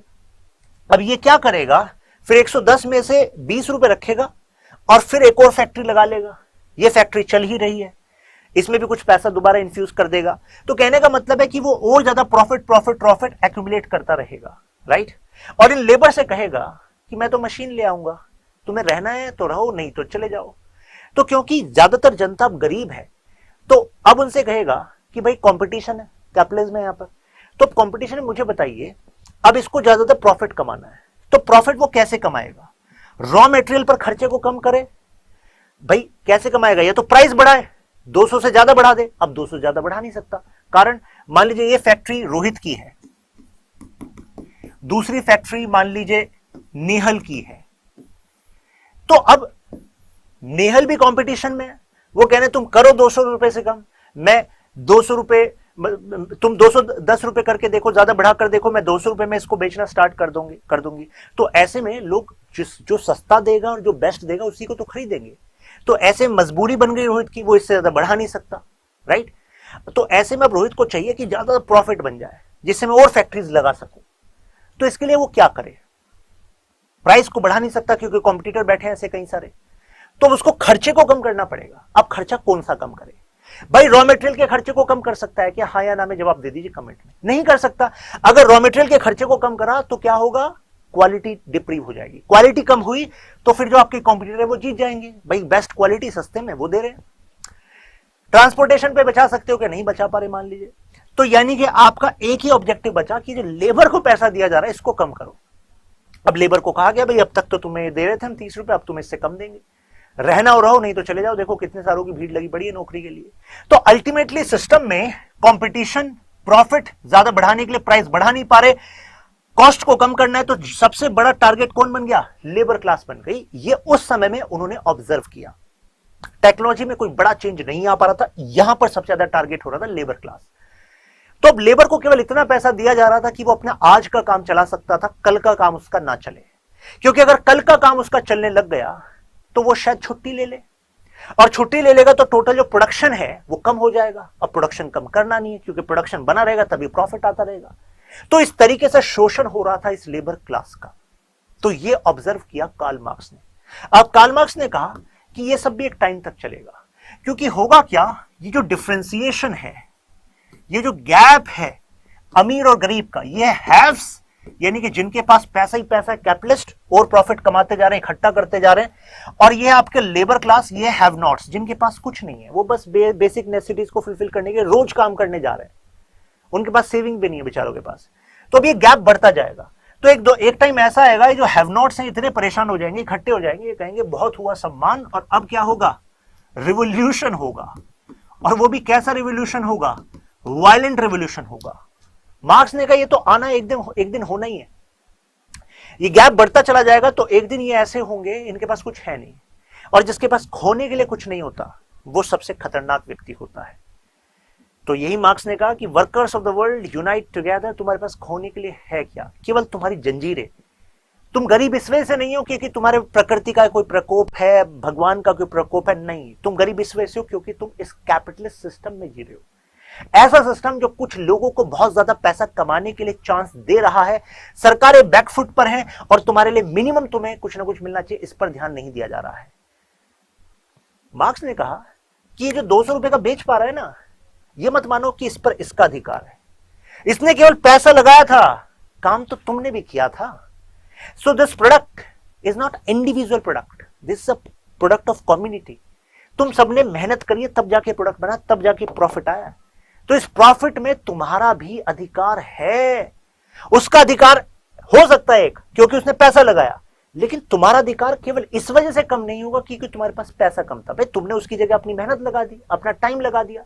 अब ये क्या करेगा, फिर 110 में से 20 रुपए रखेगा और फिर एक और फैक्ट्री लगा लेगा। ये फैक्ट्री चल ही रही है, इसमें भी कुछ पैसा दोबारा इन्फ्यूज कर देगा। तो कहने का मतलब है कि वो और ज्यादा प्रॉफिट प्रॉफिट प्रॉफिट एक्यूमुलेट करता रहेगा, राइट। और इन लेबर से कहेगा कि मैं तो मशीन ले आऊंगा, तुम्हें रहना है तो रहो, नहीं तो चले जाओ। तो क्योंकि ज्यादातर जनता अब गरीब है, तो अब उनसे कहेगा कि भाई कंपटीशन है, कैपिटलिज्म है यहाँ पर, तो कंपटीशन है, मुझे बताइए अब इसको ज्यादातर प्रॉफिट कमाना है, तो प्रॉफिट वो कैसे कमाएगा? रॉ मटेरियल पर खर्चे को कम करे, भाई कैसे कमाएगा? या तो प्राइस बढ़ाए, 200 से ज्यादा बढ़ा दे। अब 200 ज्यादा बढ़ा नहीं सकता, कारण मान लीजिए ये फैक्ट्री रोहित की है, दूसरी फैक्ट्री मान लीजिए नेहल की है, तो अब नेहल भी कंपटीशन में है। वो कहने तुम करो 200 रुपए से कम, मैं 200 रुपए, तुम 210 रुपए करके देखो, ज्यादा बढ़ा कर देखो, मैं 200 रुपए में इसको बेचना स्टार्ट कर दूंगी। तो ऐसे में लोग जो सस्ता देगा और जो बेस्ट देगा उसी को तो खरीदेंगे। तो ऐसे मजबूरी बन गई रोहित की, वो इससे ज्यादा बढ़ा नहीं सकता, राइट। तो ऐसे में अब रोहित को चाहिए कि ज्यादा प्रॉफिट बन जाए, जिससे मैं और फैक्ट्रीज लगा सकूं। तो इसके लिए वो क्या करे? प्राइस को बढ़ा नहीं सकता क्योंकि कॉम्पिटिटर बैठे हैं ऐसे कई सारे, तो उसको खर्चे को कम करना पड़ेगा। अब खर्चा कौन सा कम करे? भाई रॉ मटेरियल के खर्चे को कम कर सकता है क्या? हाँ या ना में जवाब दे दीजिए कमेंट में। नहीं कर सकता। अगर रॉ मटेरियल के खर्चे को कम करा तो क्या होगा? क्वालिटी डिप्रीव हो जाएगी। क्वालिटी कम हुई तो फिर जो आपके कॉम्पिटिटर है वो जीत जाएंगे। भाई बेस्ट क्वालिटी सस्ते में वो दे रहे हैं। ट्रांसपोर्टेशन पे बचा सकते हो क्या? नहीं बचा पा रहे मान लीजिए। तो यानी कि आपका एक ही ऑब्जेक्टिव बचा कि जो लेबर को पैसा दिया जा रहा है इसको कम करो। अब लेबर को कहा गया भाई अब तक तो तुम्हें दे रहे थे हम 30 रुपए, अब तुम्हें इससे कम देंगे, रहना हो रहो नहीं तो चले जाओ, देखो कितने सारों की भीड़ लगी पड़ी है नौकरी के लिए। तो अल्टीमेटली सिस्टम में कंपटीशन, प्रॉफिट ज्यादा बढ़ाने के लिए प्राइस बढ़ा नहीं पा रहे, कॉस्ट को कम करना है, तो सबसे बड़ा टारगेट कौन बन गया? लेबर क्लास बन गई। ये उस समय में उन्होंने ऑब्जर्व किया। टेक्नोलॉजी में कोई बड़ा चेंज नहीं आ पा रहा था, यहां पर सबसे ज्यादा टारगेट हो रहा था लेबर क्लास। तो अब लेबर को केवल इतना पैसा दिया जा रहा था कि वो अपना आज का काम चला सकता था, कल का काम उसका ना चले। क्योंकि अगर कल का काम उसका चलने लग गया तो वो शायद छुट्टी ले ले, और छुट्टी ले लेगा तो टोटल जो प्रोडक्शन है वो कम हो जाएगा। अब प्रोडक्शन कम करना नहीं है क्योंकि प्रोडक्शन बना रहेगा तभी प्रॉफिट आता रहेगा। तो इस तरीके से शोषण हो रहा था इस लेबर क्लास का। तो ये ऑब्जर्व किया कार्ल मार्क्स ने। अब कार्ल मार्क्स ने कहा कि ये सब भी एक टाइम तक चलेगा, क्योंकि होगा क्या, ये जो डिफरेंशिएशन है, ये जो गैप है अमीर और गरीब का, ये हैव्स यानी कि जिनके पास पैसा ही पैसा है, कैपिटलिस्ट और प्रॉफिट कमाते जा रहे हैं, इकट्ठा करते जा रहे हैं, और ये आपके लेबर क्लास, ये हैव नॉट्स जिनके पास कुछ नहीं है, वो बस बेसिक नेसेसिटीज को फुलफिल करने के रोज काम करने जा रहे हैं, उनके पास सेविंग भी नहीं है बेचारों के पास। तो अब ये गैप बढ़ता जाएगा। तो एक टाइम ऐसा आएगा जो हैव नॉट्स हैं इतने परेशान हो जाएंगे, इकट्ठे हो जाएंगे, ये कहेंगे बहुत हुआ सम्मान, और अब क्या होगा? रिवोल्यूशन होगा। और वो भी कैसा रिवोल्यूशन होगा? वायलेंट रिवोल्यूशन होगा। मार्क्स ने कहा ये तो आना एक दिन होना ही है। ये गैप बढ़ता चला जाएगा तो एक दिन ये ऐसे होंगे इनके पास कुछ है नहीं, और जिसके पास खोने के लिए कुछ नहीं होता वो सबसे खतरनाक व्यक्ति होता है। तो यही मार्क्स ने कहा कि workers of the world unite together. तुम्हारे पास खोने के लिए है क्या? केवल तुम्हारी जंजीरें। तुम गरीब इस वजह से नहीं हो क्योंकि तुम्हारे प्रकृति का कोई प्रकोप है, भगवान का कोई प्रकोप है, नहीं। तुम गरीब इस वजह से हो क्योंकि तुम इस कैपिटलिस्ट सिस्टम में जी रहे हो। ऐसा सिस्टम जो कुछ लोगों को बहुत ज्यादा पैसा कमाने के लिए चांस दे रहा है, सरकारें बैकफुट पर हैं, और तुम्हारे लिए मिनिमम तुम्हें कुछ ना कुछ मिलना चाहिए, इस पर ध्यान नहीं दिया जा रहा है। मार्क्स ने कहा कि ये जो 200 रुपए का बेच पा रहा है ना, ये मत मानो कि इस पर इसका अधिकार है। इसने केवल पैसा लगाया था, काम तो तुमने भी किया था। So this product is not individual product, this is a product of community. तुम सबने मेहनत करी तब जाके प्रोडक्ट बना, तब जाके प्रॉफिट आया। तो इस प्रॉफिट में तुम्हारा भी अधिकार है। उसका अधिकार हो सकता है एक, क्योंकि उसने पैसा लगाया, लेकिन तुम्हारा अधिकार केवल इस वजह से कम नहीं होगा क्योंकि तुम्हारे पास पैसा कम था। भाई तुमने उसकी जगह अपनी मेहनत लगा दी, अपना टाइम लगा दिया,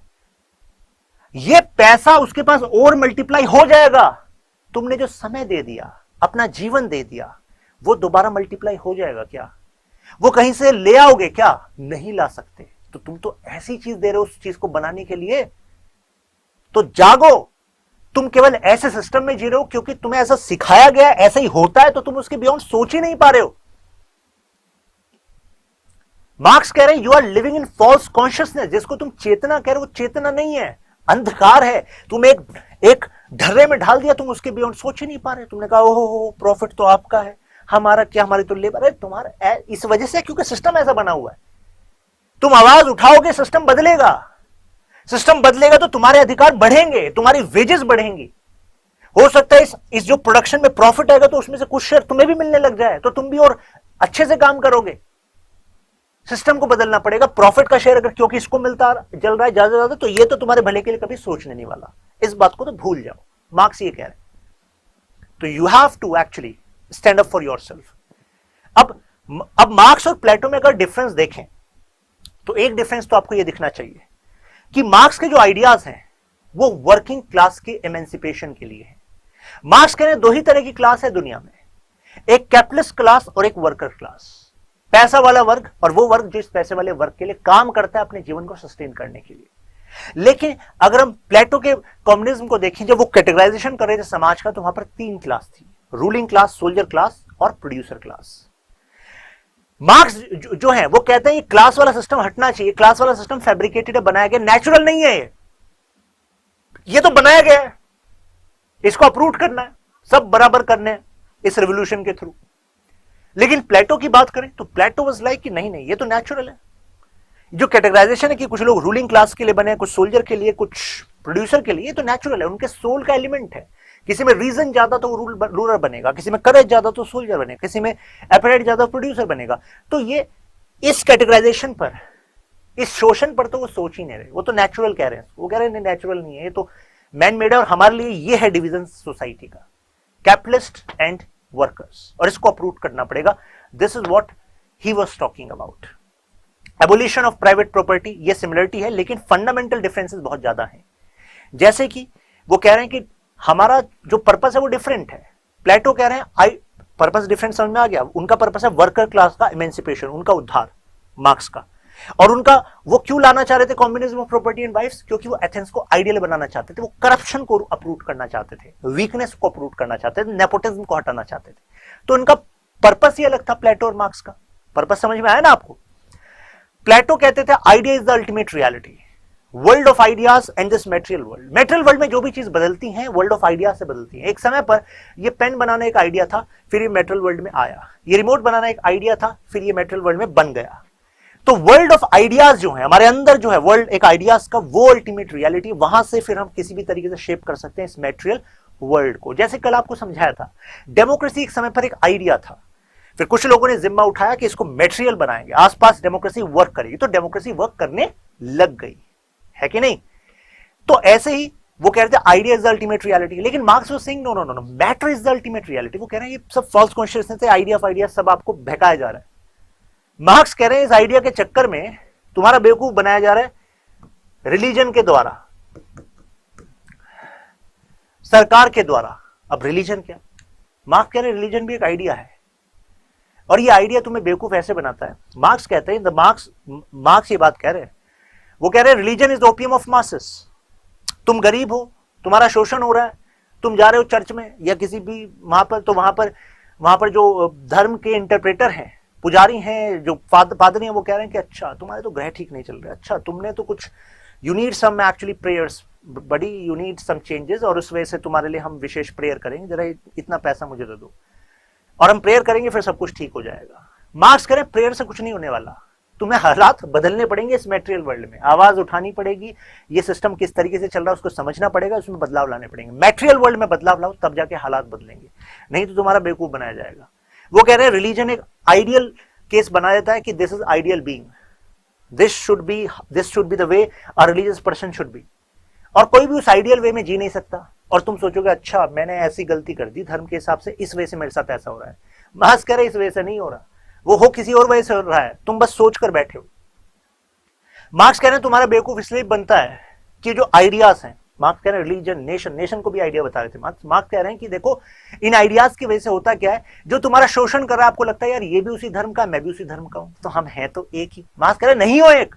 ये पैसा उसके पास और मल्टीप्लाई हो जाएगा। तुमने जो समय दे दिया, अपना जीवन दे दिया, वो दोबारा मल्टीप्लाई हो जाएगा क्या? वो कहीं से ले आओगे क्या? नहीं ला सकते। तो तुम तो ऐसी चीज दे रहे हो उस चीज को बनाने के लिए, तो जागो। तुम केवल ऐसे सिस्टम में जी रहे हो क्योंकि तुम्हें ऐसा सिखाया गया, ऐसा ही होता है, तो तुम उसके बियॉन्ड सोच ही नहीं पा रहे हो। मार्क्स कह रहे हैं you are living in false consciousness. जिसको तुम चेतना कह रहे हो वो चेतना नहीं है, अंधकार है। तुम एक ढर्रे में ढाल दिया, तुम उसके बियॉन्ड सोच ही नहीं पा रहे। तुमने कहा ओहो प्रॉफिट तो आपका है, हमारा क्या, हमारी तो लेबर है। तुम्हारा इस वजह से क्योंकि सिस्टम ऐसा बना हुआ है। तुम आवाज उठाओगे, सिस्टम बदलेगा। सिस्टम बदलेगा तो तुम्हारे अधिकार बढ़ेंगे, तुम्हारी वेजेस बढ़ेंगी। हो सकता है इस जो प्रोडक्शन में प्रॉफिट आएगा तो उसमें से कुछ शेयर तुम्हें भी मिलने लग जाए, तो तुम भी और अच्छे से काम करोगे। सिस्टम को बदलना पड़ेगा। प्रॉफिट का शेयर अगर क्योंकि इसको मिलता जल रहा है ज्यादा, तो ये तो तुम्हारे भले के लिए कभी सोचने नहीं वाला। इस बात को तो भूल जाओ। मार्क्स ये कह रहे हैं। तो you have to actually stand up for yourself. अब मार्क्स और प्लेटो में अगर डिफरेंस देखें तो एक डिफरेंस तो आपको यह दिखना चाहिए कि मार्क्स के जो आइडियाज हैं वो वर्किंग क्लास के एमेंसिपेशन के लिए है। मार्क्स कह रहे हैं दो ही तरह की क्लास है दुनिया में, एक कैपिटलिस्ट क्लास और एक वर्कर क्लास। पैसा वाला वर्ग और वो वर्ग जो इस पैसे वाले वर्ग के लिए काम करता है अपने जीवन को सस्टेन करने के लिए। लेकिन अगर हम प्लेटो के कम्युनिज्म को देखें, जब वो कैटेगराइजेशन कर रहे थे समाज का, तो वहां पर तीन क्लास थी, रूलिंग क्लास, सोल्जर क्लास और प्रोड्यूसर क्लास। मार्क्स जो है वो कहते हैं ये क्लास वाला सिस्टम हटना चाहिए। क्लास वाला सिस्टम फैब्रिकेटेड है, बनाया गया, नेचुरल नहीं है। ये तो बनाया गया है, इसको अप्रूव करना है, सब बराबर करने हैं इस रेवोल्यूशन के थ्रू। लेकिन प्लेटो की बात करें तो प्लेटो वाज लाइक कि नहीं नहीं, ये तो नेचुरल है। जो कैटेगराइजेशन है कि कुछ लोग रूलिंग क्लास के लिए बने, कुछ सोल्जर के लिए, कुछ प्रोड्यूसर के लिए, ये तो नेचुरल है, उनके सोल का एलिमेंट है। किसी में रीजन ज्यादा तो रूलर बनेगा, किसी में करेज ज्यादा तो सोल्जर बनेगा, किसी में एपेटाइट ज्यादा प्रोड्यूसर बनेगा। तो ये इस कैटेगराइजेशन पर, इस शोषण पर तो वो सोच ही नहीं रहे। वो तो नेचुरल कह रहे हैं, वो कह रहे हैं नेचुरल नहीं है, ये तो मैन मेड है। और हमारे लिए ये है डिवीजन सोसाइटी का, कैपिटलिस्ट एंड वर्कर्स, और इसको अप्रूव करना पड़ेगा। This is what he was talking about. Abolition of private property, ये सिमिलरिटी है, लेकिन फंडामेंटल डिफरेंसेस बहुत ज्यादा हैं। जैसे कि वो कह रहे हैं कि हमारा जो पर्पस है वो डिफरेंट है। प्लेटो कह रहे हैं पर्पस डिफरेंट, समझ में आ गया। उनका पर्पस है वर्कर क्लास का इमेंसिपेशन, उनका उद्धार, मार्क्स का। और उनका वो क्यों लाना चाह रहे थे communism of property and wives, क्योंकि वो एथेंस को आइडियल बनाना चाहते थे, वो करप्शन को अप्रूव करना चाहते थे, वीकनेस को अप्रूव करना चाहते थे, नेपोटिज्म को हटाना चाहते थे। तो उनका पर्पस ही अलग था प्लेटो और मार्क्स का। पर्पस समझ में आया ना आपको? प्लेटो कहते थे idea is the ultimate reality, world of ideas and this material world. Material world में जो भी चीज बदलती है वर्ल्ड ऑफ आइडियाज से बदलती है। एक समय पर ये पेन बनाना एक आइडिया था, फिर ये मेटेरियल वर्ल्ड में आया। ये रिमोट बनाना एक आइडिया था, फिर ये मेटेरियल वर्ल्ड में बन गया। तो वर्ल्ड ऑफ आइडियाज जो है हमारे अंदर, जो है वर्ल्ड एक आइडियाज का, वो अल्टीमेट रियलिटी, वहां से फिर हम किसी भी तरीके से शेप कर सकते हैं इस मेटेरियल वर्ल्ड को। जैसे कल आपको समझाया था, डेमोक्रेसी एक समय पर एक आइडिया था, फिर कुछ लोगों ने जिम्मा उठाया कि इसको मेटेरियल बनाएंगे, आसपास डेमोक्रेसी वर्क करेगी, तो डेमोक्रेसी वर्क करने लग गई, है कि नहीं? तो ऐसे ही वो कह रहे थे idea is the ultimate reality, लेकिन Marx was saying no no no, matter is the ultimate reality. वो कह रहे हैं ये सब फॉल्स कॉन्शियसनेस है, आइडिया ऑफ आइडिया सब आपको बहकाया जा रहा है। मार्क्स कह रहे हैं इस आइडिया के चक्कर में तुम्हारा बेवकूफ बनाया जा रहा है रिलीजन के द्वारा, सरकार के द्वारा। अब रिलीजन क्या? मार्क्स कह रहे हैं रिलीजन भी एक आइडिया है, और ये आइडिया तुम्हें बेवकूफ ऐसे बनाता है। मार्क्स कहते हैं, मार्क्स ये बात कह रहे हैं, वो कह रहे हैं religion is the opium of masses. तुम गरीब हो, तुम्हारा शोषण हो रहा है, तुम जा रहे हो चर्च में या किसी भी वहां पर, तो वहां पर जो धर्म के इंटरप्रेटर हैं, पुजारी हैं, जो पादरी हैं, वो कह रहे हैं कि अच्छा तुम्हारे तो ग्रह ठीक नहीं चल रहे, अच्छा तुमने तो कुछ, you need some actually prayers बड़ी, यू नीड सम चेंजेस, और उस वजह से तुम्हारे लिए हम विशेष प्रेयर करेंगे, जरा इतना पैसा मुझे दे दो और हम प्रेयर करेंगे, फिर सब कुछ ठीक हो जाएगा। मार्क्स करें प्रेयर से कुछ नहीं होने वाला, तुम्हें हालात बदलने पड़ेंगे इस मेटेरियल वर्ल्ड में, आवाज उठानी पड़ेगी, ये सिस्टम किस तरीके से चल रहा है उसको समझना पड़ेगा, उसमें बदलाव लाने पड़ेंगे। मेटेरियल वर्ल्ड में बदलाव लाओ, तब जाके हालात बदलेंगे, नहीं तो तुम्हारा बेवकूफ बनाया जाएगा। वो कह रहे हैं रिलीजन एक आइडियल केस बना देता है कि this is ideal being, this should be the way a religious person should be, और कोई भी उस आइडियल वे में जी नहीं सकता। और तुम सोचोगे अच्छा मैंने ऐसी गलती कर दी धर्म के हिसाब से, इस वजह से मेरे साथ ऐसा हो रहा है। मार्क्स कह रहे इस वजह से नहीं हो रहा, वो हो किसी और वजह से हो रहा है, तुम बस सोच कर बैठे हो। मार्क्स कह रहे हैं तुम्हारा बेवकूफ इसलिए बनता है कि जो आइडियाज हैं, मार्क्स कह रहे हैं रिलीजन, नेशन, नेशन को भी आइडिया बता रहे थे मार्क्स कह रहे हैं कि देखो इन आइडियाज की वजह से होता क्या है, जो तुम्हारा शोषण कर रहा है आपको लगता है यार ये भी उसी धर्म का, मैं भी उसी धर्म का हूं, तो हम हैं तो एक ही। मार्क्स कह रहे नहीं हो एक,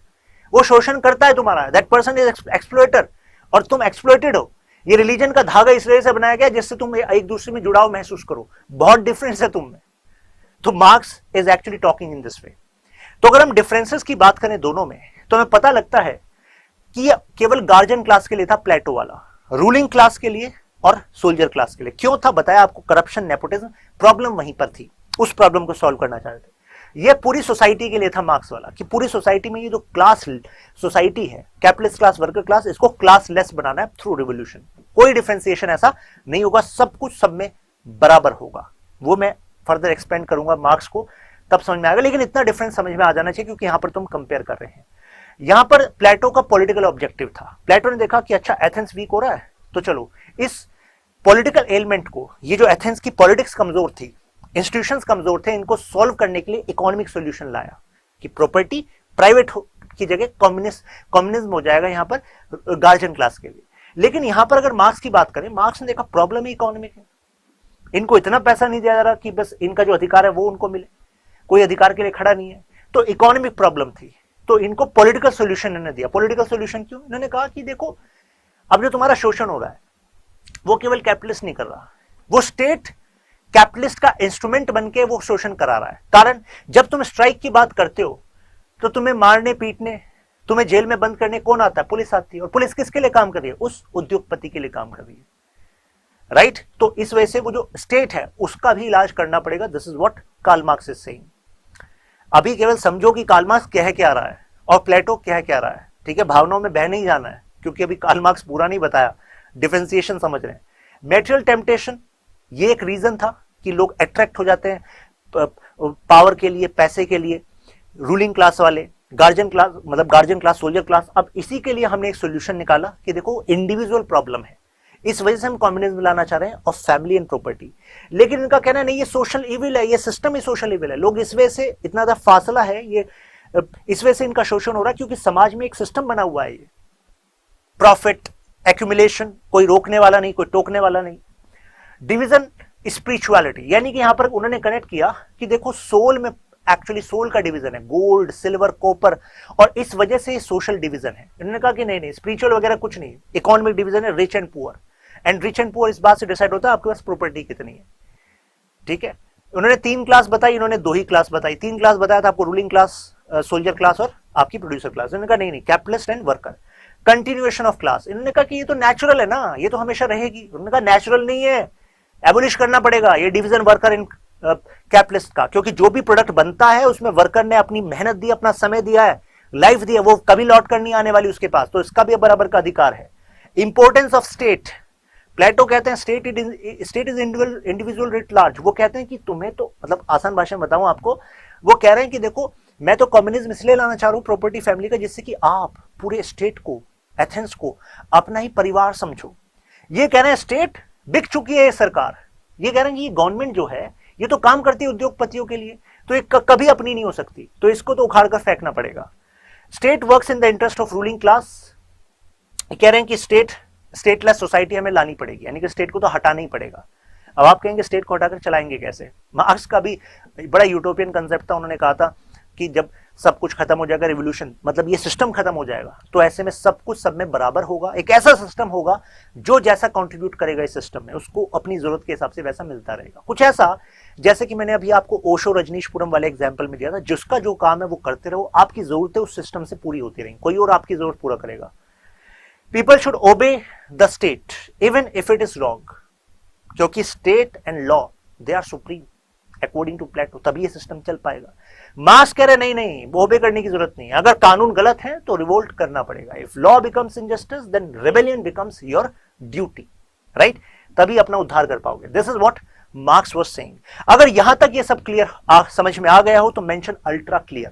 वो शोषण करता है तुम्हारा, दैट पर्सन इज एक्सप्लॉइटर और तुम एक्सप्लॉइटेड हो। ये रिलीजन का धागा इस वजह से बनाया गया जिससे तुम एक दूसरे में जुड़ाव महसूस करो, बहुत डिफरेंस है तुम में। तो marks is actually talking in this way. तो अगर हम डिफरेंसेस की बात करें दोनों में, तो हमें पता लगता है कि यह केवल गार्जियन क्लास के लिए था प्लेटो वाला, रूलिंग क्लास के लिए और सोल्जर क्लास के लिए क्यों था बताया आपको, करप्शन, नेपोटिज्म, प्रॉब्लम वहीं पर थी, उस प्रॉब्लम को सॉल्व करना चाहते थे। ये पूरी सोसाइटी के लिए था मार्क्स वाला, कि पूरी सोसाइटी में ये जो क्लास सोसाइटी है, कैपिटलिस्ट क्लास, वर्कर क्लास, इसको क्लास लेस बनाना है थ्रू रिवोल्यूशन। कोई डिफरेंशिएशन ऐसा नहीं होगा, सब कुछ सब में बराबर होगा। वो मैं फर्दर एक्सपेंड करूंगा मार्क्स को, तब समझ में आएगा, लेकिन इतना डिफरेंस समझ में आ जाना चाहिए क्योंकि यहां पर तुम कंपेयर कर रहे हैं। यहां पर प्लेटो का पॉलिटिकल ऑब्जेक्टिव था। प्लेटो ने देखा कि अच्छा एथेंस वीक हो रहा है, तो चलो इस पॉलिटिकल एलिमेंट को, ये जो एथेंस की पॉलिटिक्स कमजोर थी, इंस्टीट्यूशंस कमजोर थे, इनको सॉल्व करने के लिए इकोनॉमिक सॉल्यूशन लाया कि प्रॉपर्टी प्राइवेट की जगह कम्युनिज्म हो जाएगा यहां पर गार्जियन क्लास के लिए। लेकिन यहां पर अगर मार्क्स की बात करें, मार्क्स ने देखा प्रॉब्लम ही इकोनॉमिक है, इनको इतना पैसा नहीं दिया जा रहा कि बस इनका जो अधिकार है वो उनको मिले, कोई अधिकार के लिए खड़ा नहीं है, तो इकोनॉमिक प्रॉब्लम थी। तो इनको पॉलिटिकल सॉल्यूशन इन्होंने दिया। पॉलिटिकल सॉल्यूशन क्यों? इन्होंने कहा कि देखो अब जो तुम्हारा शोषण हो रहा है वो केवल कैपिटलिस्ट नहीं कर रहा, वो स्टेट कैपिटलिस्ट का इंस्ट्रूमेंट बनके वो शोषण करा रहा है। कारण जब तुम स्ट्राइक की बात करते हो तो तुम्हें मारने पीटने, तुम्हें जेल में बंद करने कौन आता है? पुलिस आती है। और पुलिस किसके लिए काम कर रही है? उस उद्योगपति के लिए काम कर रही है, राइट? तो इस वजह से वो जो स्टेट है उसका भी इलाज करना पड़ेगा। This is what Karl Marx is saying. अभी केवल समझो कि कार्ल मार्क्स कह क्या रहा है और प्लेटो कह क्या रहा है, ठीक है? भावनाओं में बह नहीं जाना है क्योंकि अभी कार्ल मार्क्स पूरा नहीं बताया, डिफरेंशिएशन समझ रहे हैं। मेटेरियल टेम्पटेशन ये एक रीजन था कि लोग अट्रैक्ट हो जाते हैं पावर के लिए, पैसे के लिए, रूलिंग क्लास वाले, गार्जियन क्लास, मतलब गार्जियन क्लास, सोल्जर क्लास। अब इसी के लिए हमने एक सोल्यूशन निकाला कि देखो इंडिविजुअल प्रॉब्लम है, इस वजह से हम कम्युनिज्म लाना चाह रहे हैं ऑफ फैमिली एंड प्रॉपर्टी। लेकिन इनका कहना नहीं, ये सोशल इविल है, ये सिस्टम ही सोशल इविल है। लोग इस वजह से इतना ज्यादा फासला है, ये इस वजह से इनका शोषण हो रहा है क्योंकि समाज में एक सिस्टम बना हुआ है, ये प्रॉफिट एक्यूमुलेशन, कोई रोकने वाला नहीं, कोई टोकने वाला नहीं। डिवीजन स्पिरिचुअलिटी, यानी कि यहां पर उन्होंने कनेक्ट किया कि देखो सोल में एक्चुअली सोल का डिवीजन है, गोल्ड, सिल्वर, कॉपर, और इस वजह से सोशल डिवीजन है। उन्होंने कहा कि नहीं नहीं, स्पिरिचुअल वगैरह कुछ नहीं, इकोनॉमिक डिवीजन है, rich and poor. And rich and poor इस बात से डिसाइड होता है आपके पास प्रॉपर्टी कितनी है, ठीक है? उन्होंने 3 क्लास बताई, इन्होंने 2 ही क्लास बताई। 3 क्लास बताया था आपको, रूलिंग क्लास, सोल्जर क्लास और आपकी प्रोड्यूसर क्लास। इन्होंने कहा नहीं नहीं, capitalist and worker, continuation of class. इन्होंने कहा कि ये तो नेचुरल है ना, ये तो हमेशा रहेगी। उन्होंने कहा नेचुरल नहीं है, एबोलिश करना पड़ेगा ये डिवीजन वर्कर इन कैपिटलिस्ट का, क्योंकि जो भी प्रोडक्ट बनता है उसमें वर्कर ने अपनी मेहनत दी, अपना समय दिया है, लाइफ दी है, वो कभी लौट कर नहीं आने वाली उसके पास, तो इसका भी बराबर का अधिकार है। इंपॉर्टेंस ऑफ स्टेट, प्लेटो कहते हैं state is individual writ large. वो कहते हैं कि तुम्हें तो, मतलब आसान भाषा में बताऊं आपको, वो कह रहे हैं कि देखो मैं तो कम्युनिज्म इसलिए लाना चाह रहा हूं प्रॉपर्टी फैमिली का, जिससे कि आप पूरे स्टेट को, एथेंस को अपना ही परिवार समझो। ये कह रहे हैं स्टेट बिक चुकी है, ये सरकार, ये कह रहे हैं कि ये गवर्नमेंट जो है ये तो काम करती है उद्योगपतियों के लिए, तो ये कभी अपनी नहीं हो सकती, तो इसको तो उखाड़ कर फेंकना पड़ेगा। State works in the interest of ruling class, कह रहे हैं कि स्टेटलेस सोसाइटी हमें लानी पड़ेगी, यानी कि स्टेट को तो हटाना ही पड़ेगा। अब आप कहेंगे स्टेट को हटाकर चलाएंगे कैसे? मार्क्स का भी बड़ा यूटोपियन कंसेप्ट था। उन्होंने कहा था कि जब सब कुछ खत्म हो जाएगा, रिवोल्यूशन मतलब ये सिस्टम खत्म हो जाएगा, तो ऐसे में सब कुछ सब में बराबर होगा। एक ऐसा सिस्टम होगा जो जैसा कंट्रीब्यूट करेगा इस सिस्टम में उसको अपनी जरूरत के हिसाब से वैसा मिलता रहेगा। कुछ ऐसा जैसे कि मैंने अभी आपको ओशो रजनीशपुरम वाले एग्जाम्पल में दिया था, जिसका जो काम है वो करते रहो, आपकी जरूरतें उस सिस्टम से पूरी होती रहेंगी, कोई और आपकी जरूरत पूरा करेगा। People should obey the state even if it is wrong, क्योंकि state and law they are supreme according to Plato, तभी ये सिस्टम चल पाएगा। मार्क्स कह रहे नहीं नहीं, ओबे करने की जरूरत नहीं है, अगर कानून गलत है तो रिवोल्ट करना पड़ेगा। If law becomes injustice then rebellion becomes your duty, right? तभी अपना उद्धार कर पाओगे। This is what Marx was saying. अगर यहां तक ये सब क्लियर समझ में आ गया हो तो मेंशन अल्ट्रा क्लियर।